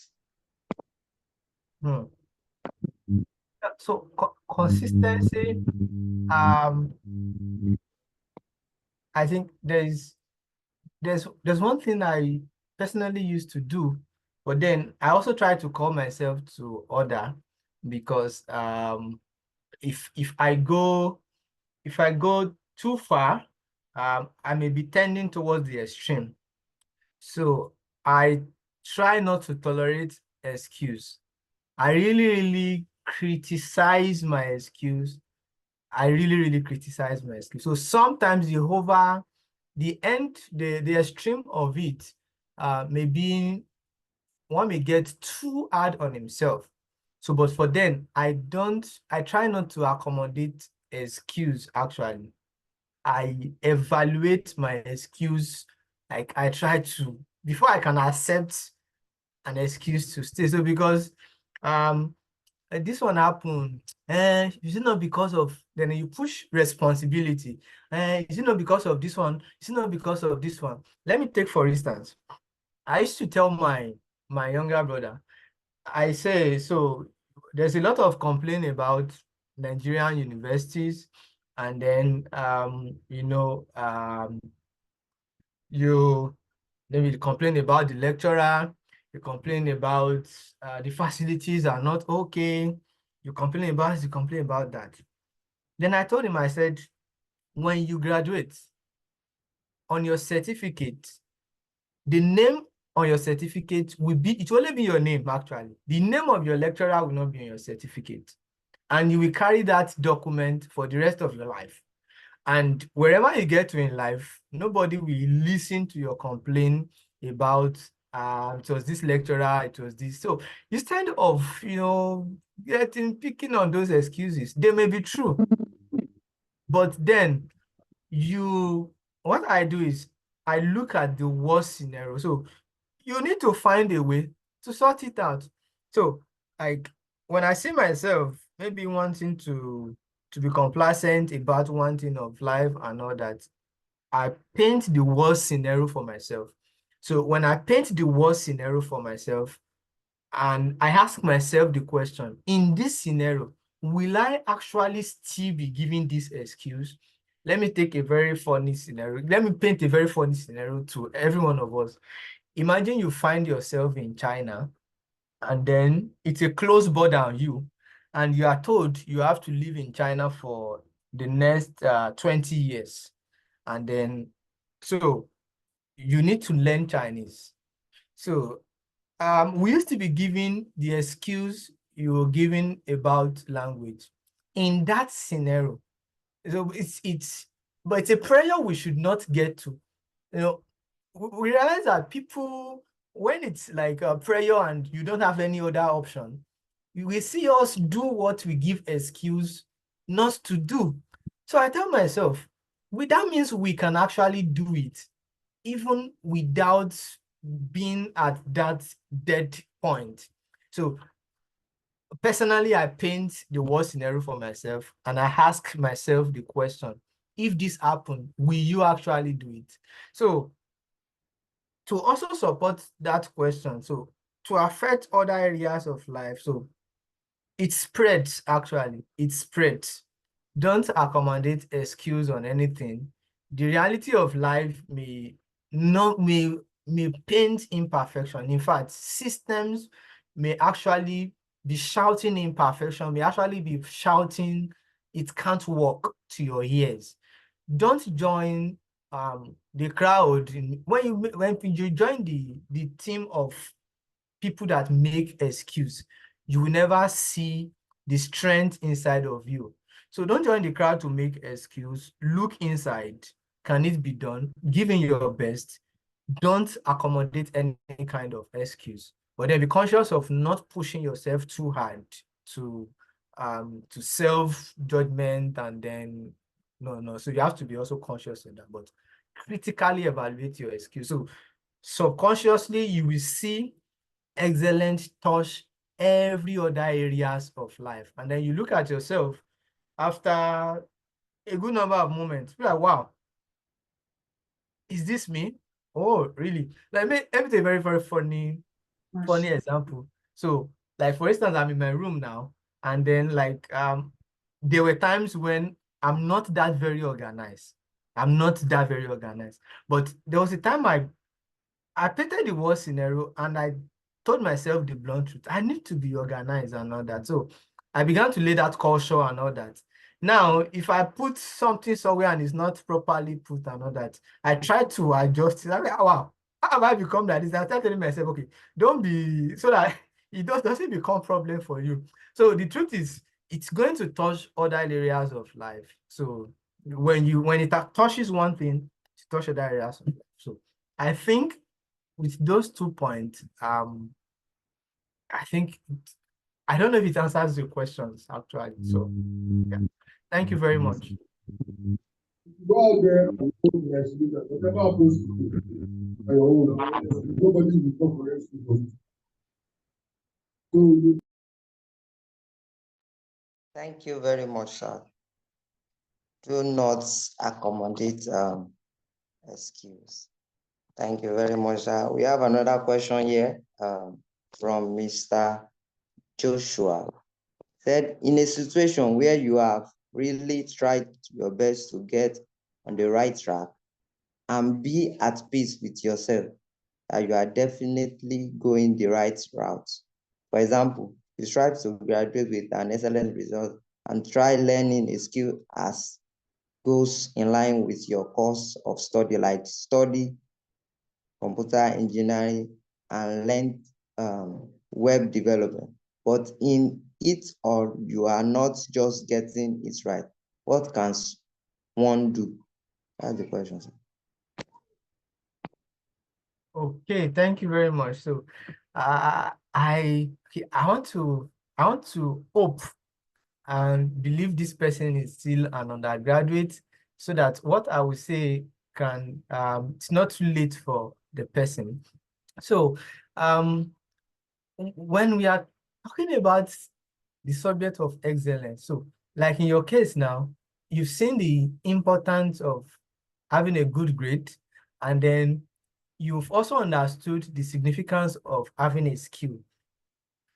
So consistency, I think there's one thing I personally used to do, but then I also try to call myself to order, because if I go too far, I may be tending towards the extreme. So I try not to tolerate excuse. I really criticize my excuse. I really criticize my excuse. So sometimes the extreme of it, maybe one may get too hard on himself. So, but for then, I try not to accommodate excuse actually. I evaluate my excuse. Like I try to, before I can accept an excuse to stay. So because this one happened, is it not because of, then you push responsibility. Is it not because of this one? Is it not because of this one? Let me take for instance, I used to tell my younger brother, I say, so there's a lot of complaint about Nigerian universities, and then you maybe complain about the lecturer, you complain about the facilities are not okay, you complain about this, you complain about that. Then I told him, I said, when you graduate, on your certificate, the name on your certificate it will only be your name actually. The name of your lecturer will not be on your certificate. And you will carry that document for the rest of your life. And wherever you get to in life, nobody will listen to your complaint about it was this lecturer, it was this. So instead of picking on those excuses, they may be true. But then what I do is I look at the worst scenario. So you need to find a way to sort it out. So like when I see myself maybe wanting to be complacent about one thing of life and all that, I paint the worst scenario for myself. So when I paint the worst scenario for myself and I ask myself the question, in this scenario, will I actually still be giving this excuse? Let me take a very funny scenario. Let me paint a very funny scenario to every one of us. Imagine you find yourself in China and then it's a close border on you, and you are told you have to live in China for the next 20 years. And then, so you need to learn Chinese. So we used to be given the excuse you were given about language. In that scenario, so but it's a prayer we should not get to. We realize that people, when it's like a prayer and you don't have any other option, you will see us do what we give excuse not to do. So I tell myself, that means we can actually do it, even without being at that dead point. So personally, I paint the worst scenario for myself and I ask myself the question, if this happened, will you actually do it? So to also support that question, so to affect other areas of life, so it spreads actually, it spreads. Don't accommodate excuse on anything. The reality of life may paint imperfection. In fact, systems may actually be shouting imperfection, may actually be shouting it can't work to your ears. Don't join the crowd. When you join the team of people that make excuse, you will never see the strength inside of you. So don't join the crowd to make excuse. Look inside. Can it be done? Give in your best. Don't accommodate any kind of excuse. But then be conscious of not pushing yourself too hard to self-judgment, and then no. So you have to be also conscious of that, but critically evaluate your excuse. So subconsciously you will see excellence touch every other areas of life. And then you look at yourself after a good number of moments, you're like, wow, is this me? Oh, really? Like, let me take a very, very funny example. So, like, for instance, I'm in my room now, and then like there were times when I'm not that very organized. I'm not that very organized. But there was a time I painted the worst scenario, and I told myself the blunt truth. I need to be organized and all that. So I began to lay that culture and all that. Now, if I put something somewhere and it's not properly put and all that, I try to adjust it. I'm like, wow, how have I become like this? I start telling myself, okay, don't be, so that it doesn't become problem for you. So the truth is, it's going to touch other areas of life. So when it touches one thing, it touches other areas of life. So I think with those 2 points, I think I don't know if it answers your questions actually. So yeah, thank you very much. Go out there and whatever happens to you, on your own, nobody will come for you. So Thank you very much, sir. Do not accommodate excuse. Thank you very much, sir. We have another question here from Mr. Joshua. Said, in a situation where you have really tried your best to get on the right track and be at peace with yourself, that you are definitely going the right route. For example, you strive to graduate with an excellent result and try learning a skill as goes in line with your course of study, like study computer engineering and learn web development. But in it, or you are not just getting it right, what can one do? That's the question, sir. Okay, thank you very much. So I want to hope and believe this person is still an undergraduate, so that what I will say can it's not too late for the person. So when we are talking about the subject of excellence, so like in your case now, you've seen the importance of having a good grade, and then you've also understood the significance of having a skill.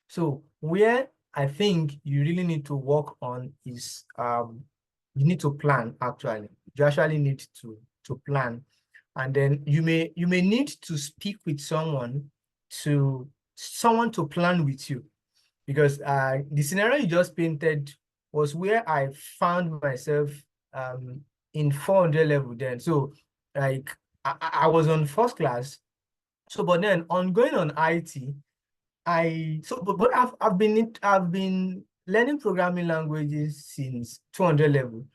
So where I think you really need to work on is you need to plan. Actually, you actually need to plan, and then you may need to speak with someone to plan with you, because the scenario you just painted was where I found myself in 400 level then. So like I was on first class. So but then on going on IT, but I've been learning programming languages since 200 level.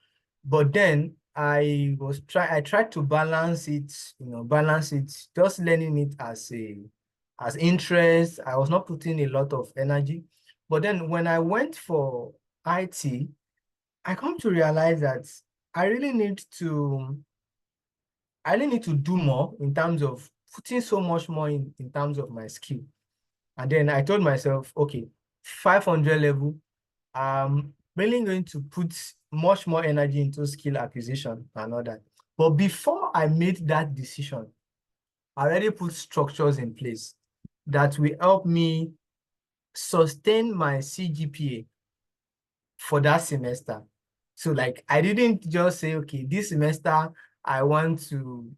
But then I tried to balance it, just learning it as interest. I was not putting a lot of energy. But then when I went for IT, I come to realize that I really need to do more in terms of putting so much more in terms of my skill. And then I told myself, okay, 500 level, I'm really going to put much more energy into skill acquisition and all that. But before I made that decision, I already put structures in place that will help me sustain my CGPA for that semester. So like, I didn't just say, okay, this semester I want to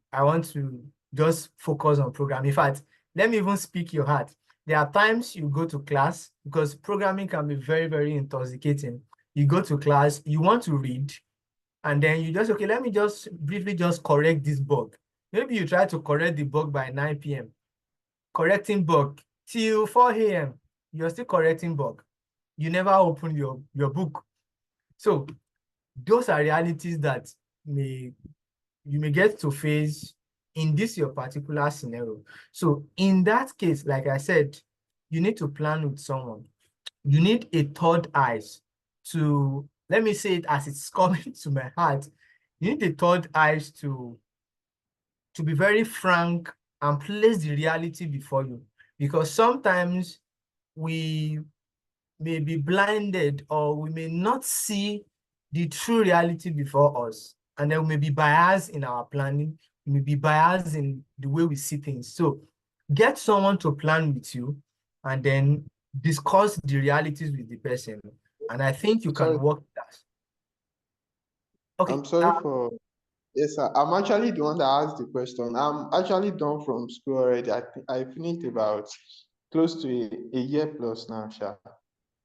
just focus on program. In fact, let me even speak your heart. There are times you go to class because programming can be very, very intoxicating. You go to class, you want to read, and then you just, okay, let me just briefly just correct this bug. Maybe you try to correct the bug by 9 p.m. Correcting bug till 4 a.m. You're still correcting bug. You never open your book. So those are realities that you may get to face in this your particular scenario. So in that case, like I said, you need to plan with someone. You need a third eyes to, let me say it as it's coming to my heart. You need a third eyes to be very frank and place the reality before you. Because sometimes we may be blinded or we may not see the true reality before us. And then we may be biased in our planning. We may be biased in the way we see things. So get someone to plan with you and then discuss the realities with the person. And I think you Sorry, can work that. Okay. I'm sorry for yes, sir. I'm actually the one that asked the question. I'm actually done from school already. I finished about close to a year plus now, Sha.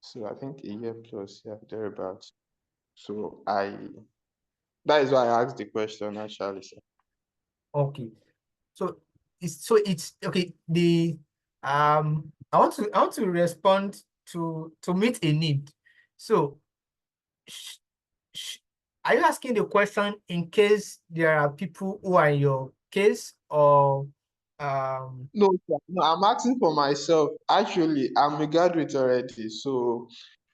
So I think a year plus, yeah, thereabouts. So that is why I asked the question actually, sir. Okay. So it's okay. I want to respond to meet a need. So sh sh are you asking the question in case there are people who are in your case, or No, sir, no, I'm asking for myself. Actually, I'm a graduate already, so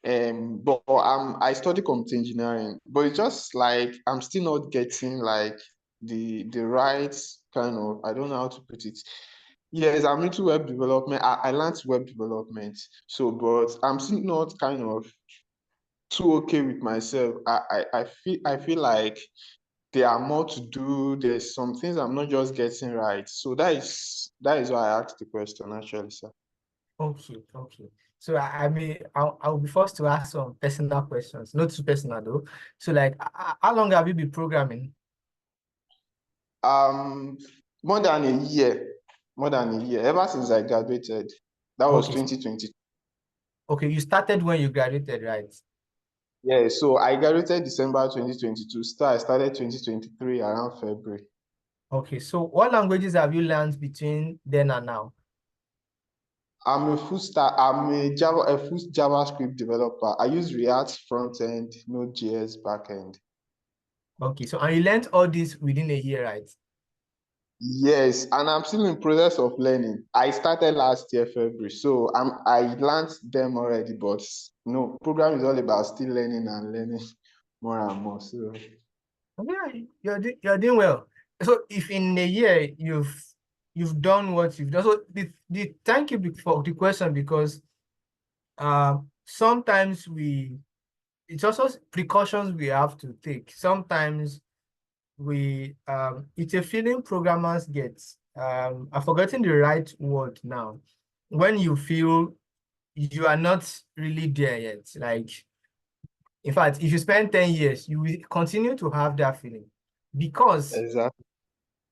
but I study computer engineering, but it's just like I'm still not getting like the right kind of, I don't know how to put it. Yes, I'm into web development. I learned web development, so but I'm still not kind of too okay with myself. I feel like there are more to do. There's some things I'm not just getting right. So that is why I asked the question actually, sir. okay. So I'll be forced to ask some personal questions, not too personal though. So like, how long have you been programming? Um, more than a year, ever since I graduated. That was Okay. 2020. Okay, you started when you graduated, right? Yeah, so I graduated December 2022. I started 2023 around February. Okay, so what languages have you learned between then and now? I'm a full JavaScript developer. I use React front end, Node.js back end. Okay, so and you learned all this within a year, right? Yes, and I'm still in process of learning. I started last year, February, so I learned them already, but program is all about still learning and learning more and more. So Okay, you're doing well. So if in a year you've done what you've done, so thank you for the question, because sometimes it's also precautions we have to take. Sometimes it's a feeling programmers get. I've forgotten the right word now. When you feel you are not really there yet, like, in fact, if you spend 10 years, you will continue to have that feeling, because exactly.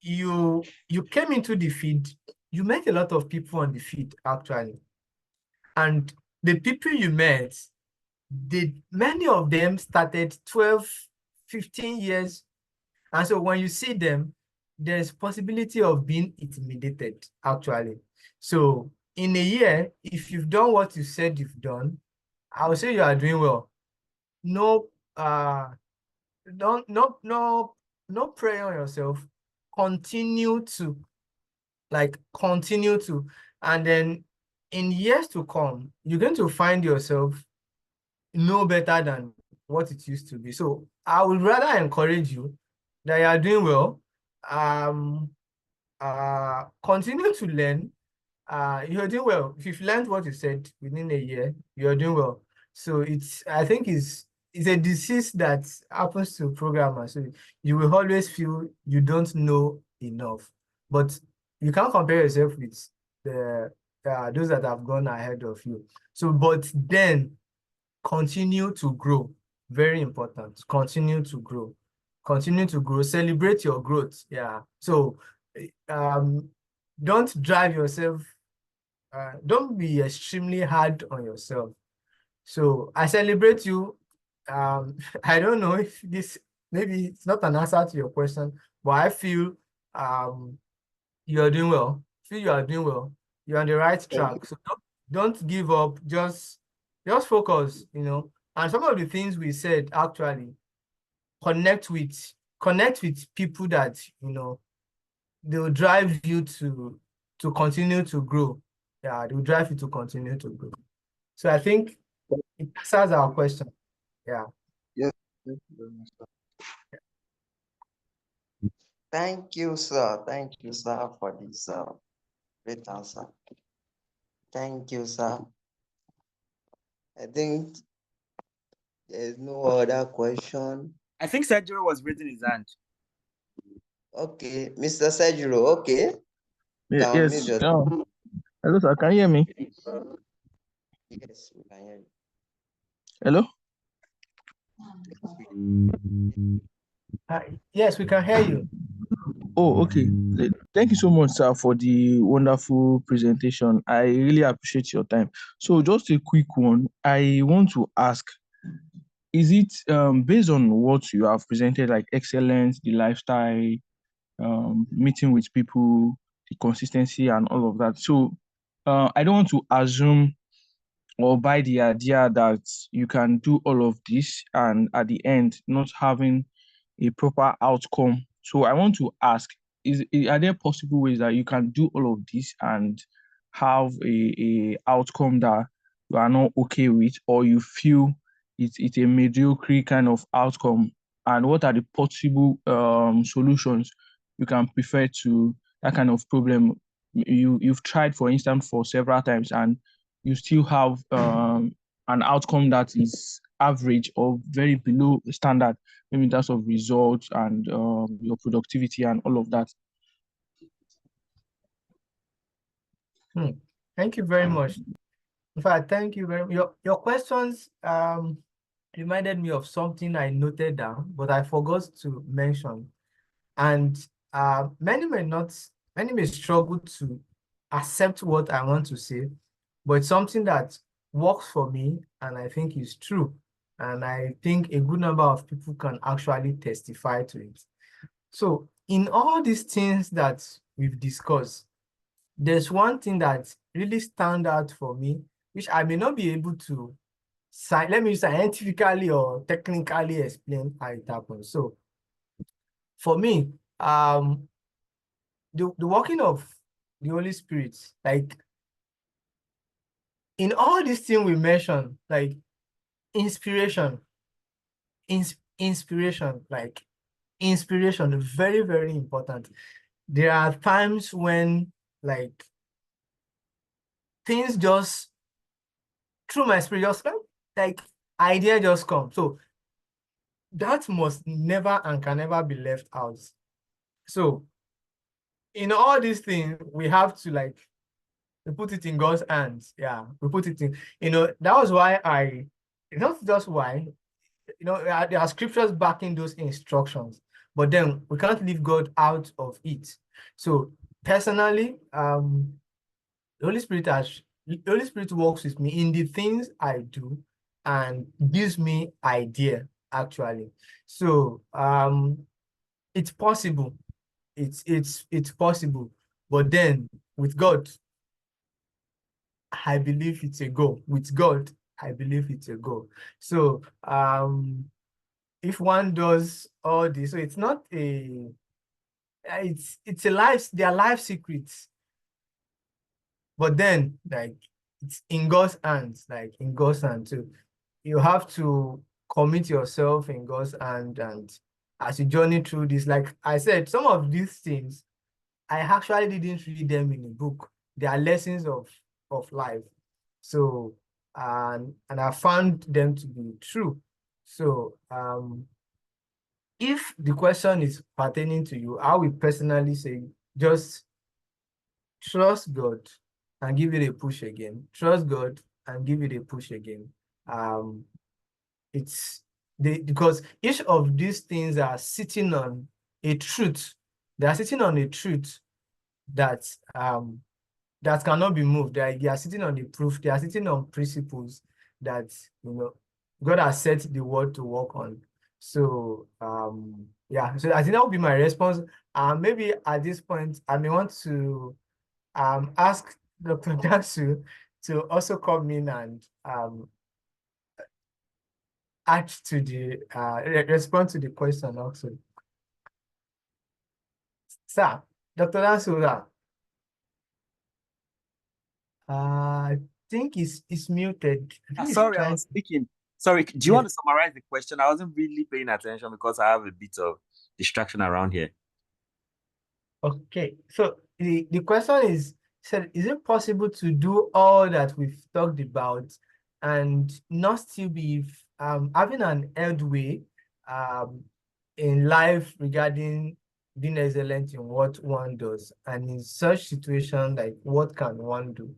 you came into the field, you met a lot of people on the field actually, and the people you met, many of them started 12, 15 years. And so when you see them, there's possibility of being intimidated, actually. So in a year, if you've done what you said you've done, I would say you are doing well. No, don't, no pressure on yourself. Continue to, and then in years to come, you're going to find yourself no better than what it used to be. So I would rather encourage you that you are doing well. Continue to learn. You're doing well. If you've learned what you said within a year, you're doing well. So I think it's a disease that happens to programmers. So you will always feel you don't know enough, but you can't compare yourself with those that have gone ahead of you. So, but then continue to grow. Very important. Continue to grow. Continue to grow. Celebrate your growth. Yeah. So don't drive yourself don't be extremely hard on yourself. So I celebrate you. I don't know if this, maybe it's not an answer to your question, but I feel you are doing well. Feel you are doing well. You're on the right track. So don't give up. Just focus, you know. And some of the things we said, actually, connect with people that, you know, they'll drive you to continue to grow. Yeah, they'll drive you to continue to grow. So I think it answers our question. Yeah. Yes, thank you very much, sir. Thank you, sir. Thank you, sir, for this great answer. Thank you, sir. I think there's no other question. I think Sergio was raising his hand. Okay, Mr. Sejuro, okay. Yes. Hello, sir. Can you hear me? Yes, we can hear you. Hello? Yes, we can hear you. Oh, okay. Thank you so much, sir, for the wonderful presentation. I really appreciate your time. So just a quick one. I want to ask, is it based on what you have presented, like excellence, the lifestyle, meeting with people, the consistency and all of that? So I don't want to assume or buy the idea that you can do all of this and at the end not having a proper outcome. So I want to ask, are there possible ways that you can do all of this and have a outcome that you are not okay with, or you feel it's a mediocre kind of outcome? And what are the possible solutions you can prefer to that kind of problem you've tried, for instance, for several times, and you still have an outcome that is average or very below the standard, maybe in terms of results and your productivity and all of that? Thank you very much. In fact, thank you very much. Your questions reminded me of something I noted down, but I forgot to mention. And many may struggle to accept what I want to say, but it's something that works for me and I think is true. And I think a good number of people can actually testify to it. So in all these things that we've discussed, there's one thing that really stand out for me, which I may not be able to let me scientifically or technically explain how it happens. So for me, the working of the Holy Spirit, like in all these things we mentioned, like inspiration, very, very important. There are times when like things just, through my spirit, just like idea just come. So that must never and can never be left out. So in all these things, we have to we put it in God's hands. Yeah, we put it in, that was why not just why, there are scriptures backing those instructions, but then we can't leave God out of it. So personally, the Holy Spirit works with me in the things I do and gives me idea, actually. So it's possible. It's possible. But then with God, I believe it's a go. With God, I believe it's a go. So if one does all this, so it's not it's a life, they are life secrets. But then it's in God's hands, in God's hands too. You have to commit yourself in God's hand, and as you journey through this, like I said, some of these things I actually didn't read them in a book. They are lessons of life. So and I found them to be true. So if the question is pertaining to you, I will personally say just trust God and give it a push again. Trust God and give it a push again. Because each of these things are sitting on a truth. They are sitting on a truth that that cannot be moved. They are sitting on the proof. They are sitting on principles that, God has set the world to work on. So, yeah, so I think that would be my response. Maybe at this point, I may want to ask Dr. Dansu to also come in and add to the respond to the question also. Sir, Dr. Dansu, I think it's muted. I think Sorry, I trying. was speaking. Sorry, do you want to summarize the question? I wasn't really paying attention because I have a bit of distraction around here. Okay, so the question is, said, is it possible to do all that we've talked about and not still be having an headway in life regarding being excellent in what one does, and in such situation, like what can one do?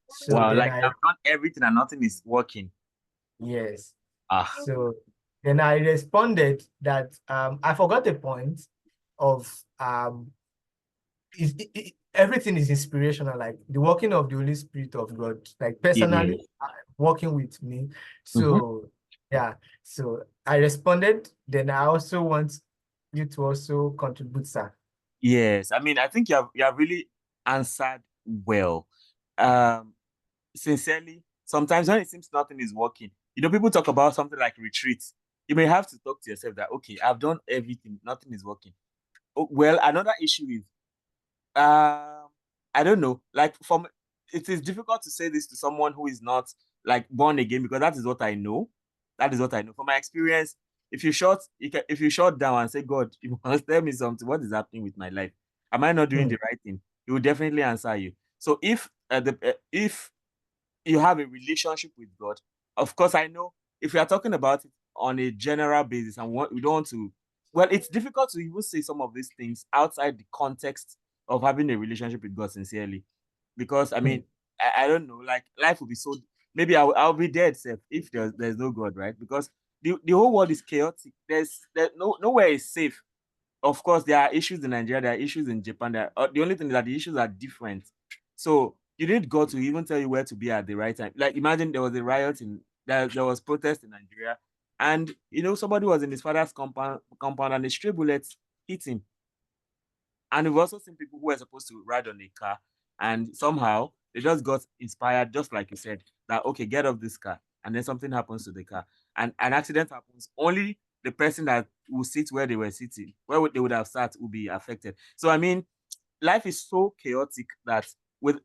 So Wow, then like I've done everything and nothing is working. yes. Ah, So then I responded that I forgot the point of everything is inspirational, like the working of the Holy Spirit of God, like personally working with me. So yeah, so I responded. Then I also want you to also contribute, sir. yes. I mean, I think you have really answered well. Sincerely, sometimes when it seems nothing is working, people talk about something like retreats. You may have to talk to yourself that, okay, I've done everything, nothing is working. Oh, well, another issue is, I don't know, like it is difficult to say this to someone who is not like born again, because that is what I know. That is what I know from my experience. If you shut down and say, God, you must tell me something, what is happening with my life? Am I not doing the right thing? He will definitely answer you. So if you have a relationship with God, of course, I know if we are talking about it on a general basis and we don't want to, well, it's difficult to even say some of these things outside the context of having a relationship with God sincerely. Because, I mean, I don't know, like life will be so, maybe I'll be dead, Seth, if there's no God, right? Because the whole world is chaotic. There's nowhere is safe. Of course, there are issues in Nigeria, there are issues in Japan. The only thing is that the issues are different. So you need God to even tell you where to be at the right time. Like imagine there was a riot there was protest in Nigeria, and somebody was in his father's compound and a stray bullet hit him. And we've also seen people who were supposed to ride on a car, and somehow they just got inspired, just like you said, that okay, get off this car, and then something happens to the car, and an accident happens. Only the person that will sit where they were sitting, where they would have sat, will be affected. So I mean, life is so chaotic that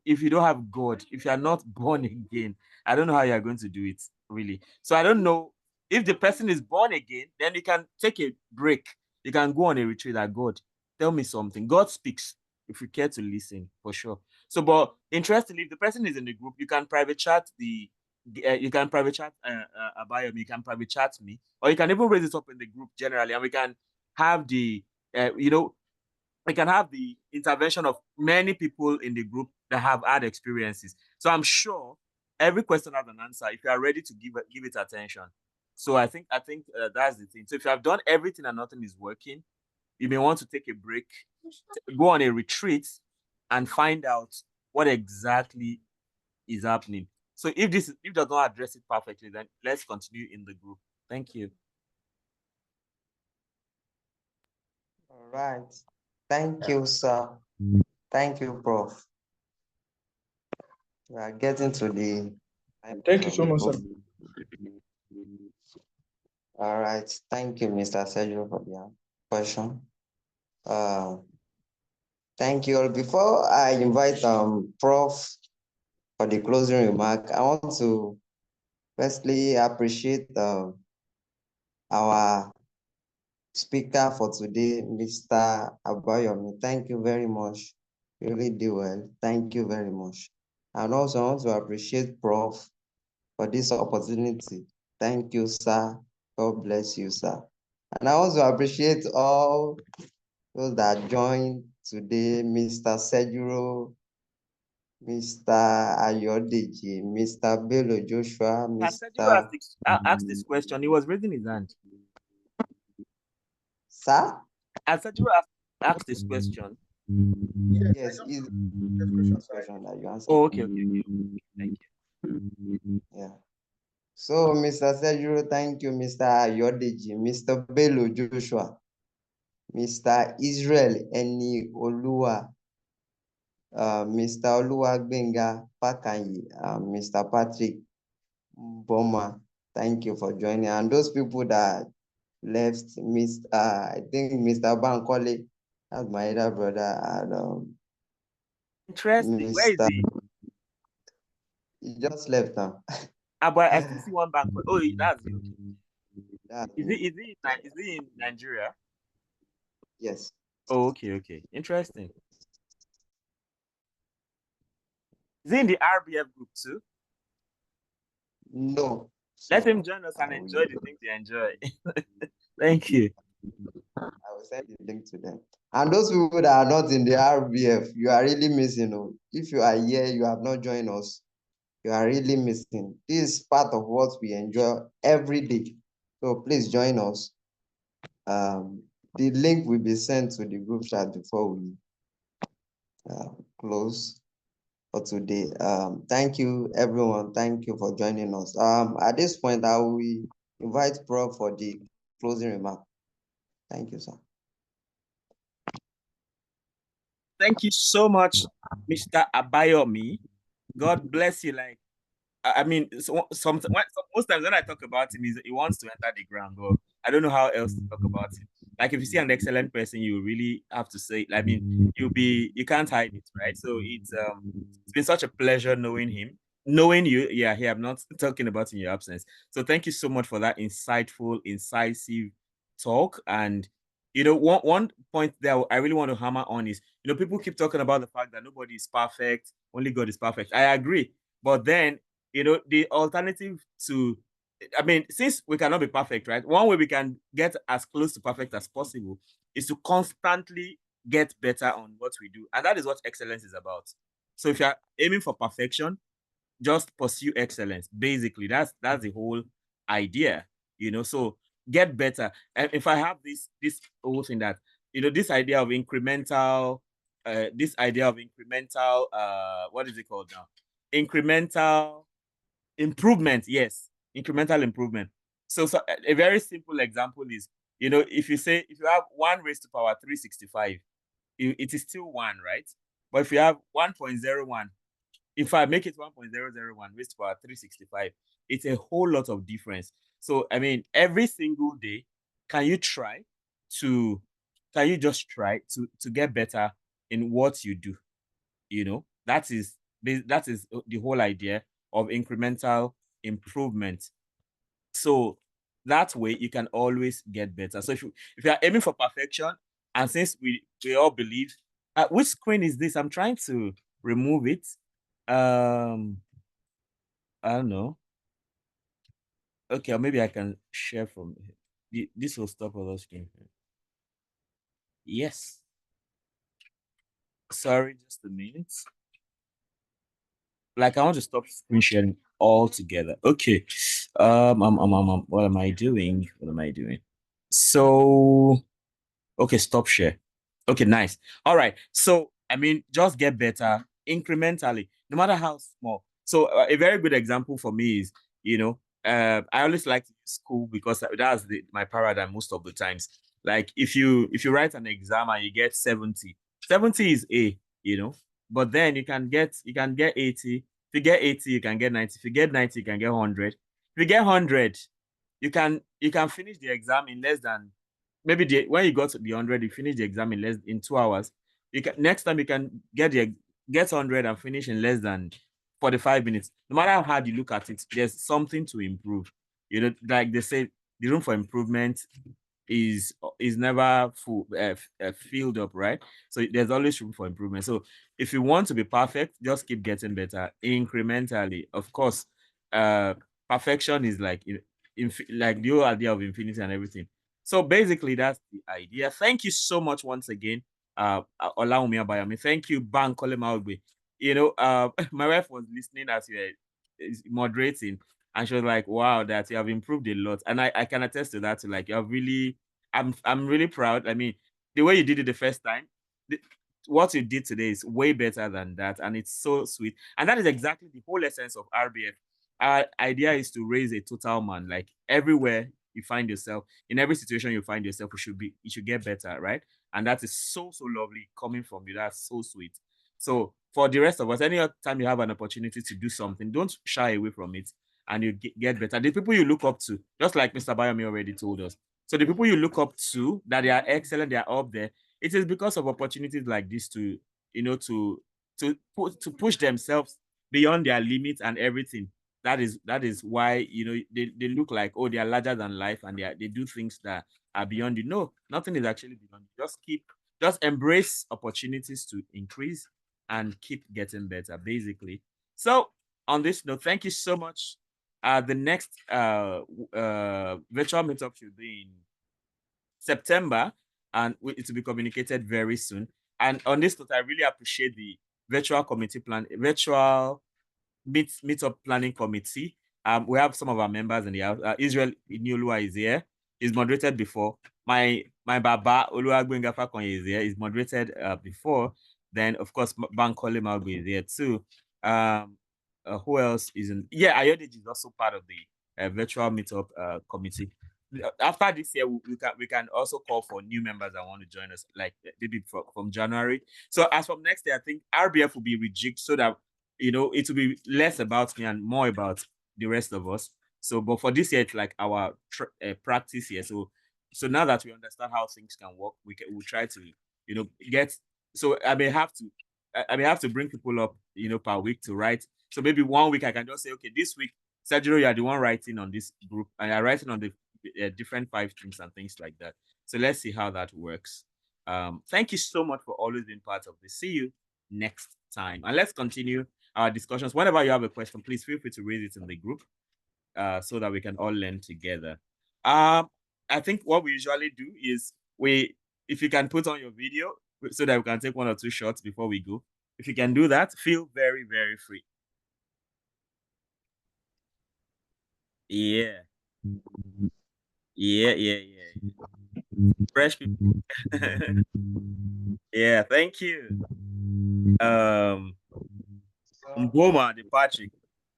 if you don't have God, if you are not born again, I don't know how you are going to do it, really. So I don't know if the person is born again, then you can take a break. You can go on a retreat that God, tell me something. God speaks if you care to listen, for sure. So, but interestingly, if the person is in the group, you can private chat you can private chat Abayomi, you can private chat me, or you can even raise it up in the group generally, and we can have we can have the intervention of many people in the group that have had experiences. So I'm sure every question has an answer if you are ready to give it attention. So I think that's the thing. So if you have done everything and nothing is working, you may want to take a break, go on a retreat, and find out what exactly is happening. So if does not address it perfectly, then let's continue in the group. Thank you. All right. Thank you, sir. Thank you, Prof. We are getting to the Thank you so much, sir. All right. Thank you, Mr. Sergio, for the question. Thank you all. Before I invite Prof for the closing remark, I want to firstly appreciate our speaker for today, Mr. Abayomi. Thank you very much. You really do well. Thank you very much. And also I want to appreciate Prof for this opportunity. Thank you, sir. God bless you, sir. And I also appreciate all those that joined today, Mr. Sejuro, Mr. Ayodeji, Mr. Bello Joshua, Pastor Jiro Mr. asked this question. He was raising his hand. Sir? Pastor Jiro asked this question. Yes, is this question that you answered. Oh, okay. Thank you. Yeah. So, Mr. Sejuro, thank you, Mr. Ayodeji, Mr. Bello Joshua, Mr. Israel Eni Olua, Mr. Oluwagbenga Pakanyi, Mr. Patrick Boma. Thank you for joining. And those people that left, I think Mr. Bankole, that's my elder brother, and Interesting. Where is Mr. he? He just left now. But I still see one bank. Oh, that's you. That's Is me. he in Nigeria? Yes. Oh, okay. Interesting. Is he in the RBF group too? No. Let So him join us and enjoy the things they enjoy. Thank you. I will send the link to them. And those people that are not in the RBF, you are really missing. Oh. If you are here, you have not joined us, you are really missing. This is part of what we enjoy every day. So please join us. The link will be sent to the group chat before we close for today. Thank you, everyone. Thank you for joining us. At this point, I will invite Prof for the closing remark. Thank you, sir. Thank you so much, Mr. Abayomi. God bless you. Like, I mean, most times when I talk about him, he wants to enter the ground. But I don't know how else to talk about him. Like, if you see an excellent person, you really have to say. I mean, you can't hide it, right? So it's been such a pleasure knowing him, knowing you. Yeah, here I'm not talking about in your absence. So thank you so much for that insightful, incisive talk. And one point that I really want to hammer on is, people keep talking about the fact that nobody is perfect, only God is perfect. I agree, but then the alternative to, I mean, since we cannot be perfect, right? One way we can get as close to perfect as possible is to constantly get better on what we do. And that is what excellence is about. So if you're aiming for perfection, just pursue excellence. Basically, that's the whole idea, So get better. And if I have this whole thing that, this idea of incremental, what is it called now? Incremental improvement, yes, incremental improvement. So a very simple example is, if you have 1 raised to power 365, it is still 1, right? But if you have 1.01, if I make it 1.001 raised to power 365, it's a whole lot of difference. So, I mean, every single day, can you just try to get better in what you do? That is the whole idea of incremental improvement. So that way you can always get better. So if you are aiming for perfection, and since we all believe, which screen is this? I'm trying to remove it. I don't know. Okay, or maybe I can share from here. This will stop other screen. Yes. Sorry, just a minute. Like, I want to stop screen sharing altogether. Okay. What am I doing? What am I doing? So, okay, stop share. Okay, nice. All right. So, I mean, just get better incrementally, no matter how small. So, a very good example for me is, I always like to use school because that's my paradigm most of the times. Like, if you write an exam and you get 70, 70 is A, but then you can get 80. If you get 80, you can get 90. If you get 90, you can get 100. If you get 100, you can finish the exam in less than, maybe when you got to the 100, you finish the exam in 2 hours. Next time you can get 100 and finish in less than 45 minutes. No matter how hard you look at it, there's something to improve. Like they say, the room for improvement is never full, filled up, right? So there's always room for improvement. So if you want to be perfect, just keep getting better incrementally. Of course, perfection is like like the whole idea of infinity and everything. So basically, that's the idea. Thank you so much once again, Olawumi Abayomi. Thank you, Bankole Maugbe. My wife was listening as you were moderating, and she was like, "Wow, that you have improved a lot." And I can attest to that. Like, I'm really proud. I mean, the way you did it the first time, what you did today is way better than that, and it's so sweet. And that is exactly the whole essence of RBF. Our idea is to raise a total man. Like everywhere you find yourself, in every situation you find yourself, you should get better, right? And that is so lovely coming from you. That's so sweet. So for the rest of us, any other time you have an opportunity to do something, don't shy away from it, and you get better. The people you look up to, just like Mr. Abayomi already told us. So the people you look up to, that they are excellent, they are up there. It is because of opportunities like this to, to push themselves beyond their limits and everything. That is why they look like, oh, they are larger than life, and they do things that are beyond you. No, nothing is actually beyond you. Just embrace opportunities to increase and keep getting better, basically. So on this note, thank you so much. The next virtual meetup should be in September, and it will be communicated very soon. And on this note, I really appreciate the virtual meetup planning committee. We have some of our members in the house. Israel Iniolua is here. He's moderated before. My Baba Oluwagbenga Fakonye is here. He's moderated before. Then of course Bankole Maugbe is here too. Who else is in? Yeah, Ayodeji is also part of the virtual meetup committee. After this year, we can also call for new members that want to join us, like maybe from January. So as from next year, I think RBF will be rejigged so that it will be less about me and more about the rest of us. So, but for this year, it's like our practice here. So now that we understand how things can work, we'll try to get. So I may have to bring people up per week to write. So maybe 1 week I can just say, okay, this week, Sergio, you are the one writing on this group, and you're writing on the different 5 things and things like that. So let's see how that works. Thank you so much for always being part of this. See you next time, and let's continue our discussions. Whenever you have a question, please feel free to raise it in the group so that we can all learn together. I think what we usually do is if you can put on your video so that we can take 1 or 2 shots before we go. If you can do that, feel very, very free. Yeah. Fresh people. Yeah, thank you. Mboma, the Patrick.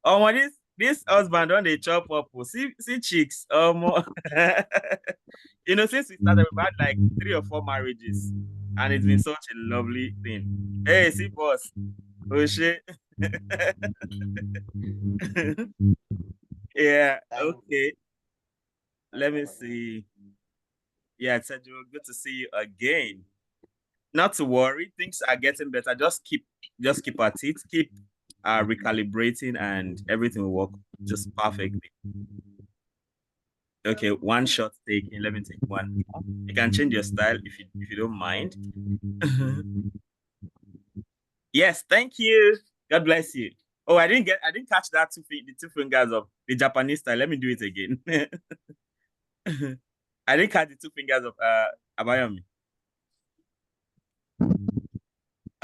Oh, this husband on the chop up. See chicks. Since we started, we've had like 3 or 4 marriages, and it's been such a lovely thing. Hey, see boss. Oh shit. Yeah. Okay. Let me see. Yeah, Sergio, good to see you again. Not to worry, things are getting better. Just keep at it. Keep recalibrating, and everything will work just perfectly. Okay, 1 shot taking. Let me take 1. You can change your style if you don't mind. Yes, thank you. God bless you. Oh, I didn't catch that the 2 fingers of the Japanese style. Let me do it again. I didn't catch the 2 fingers of Abayomi.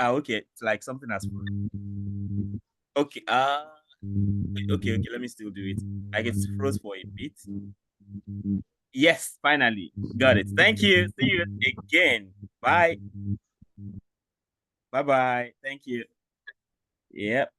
Okay, it's like something has frozen. Okay, okay, let me still do it. Like it's froze for a bit. Yes, finally. Got it. Thank you. See you again. Bye. Bye-bye. Thank you. Yep.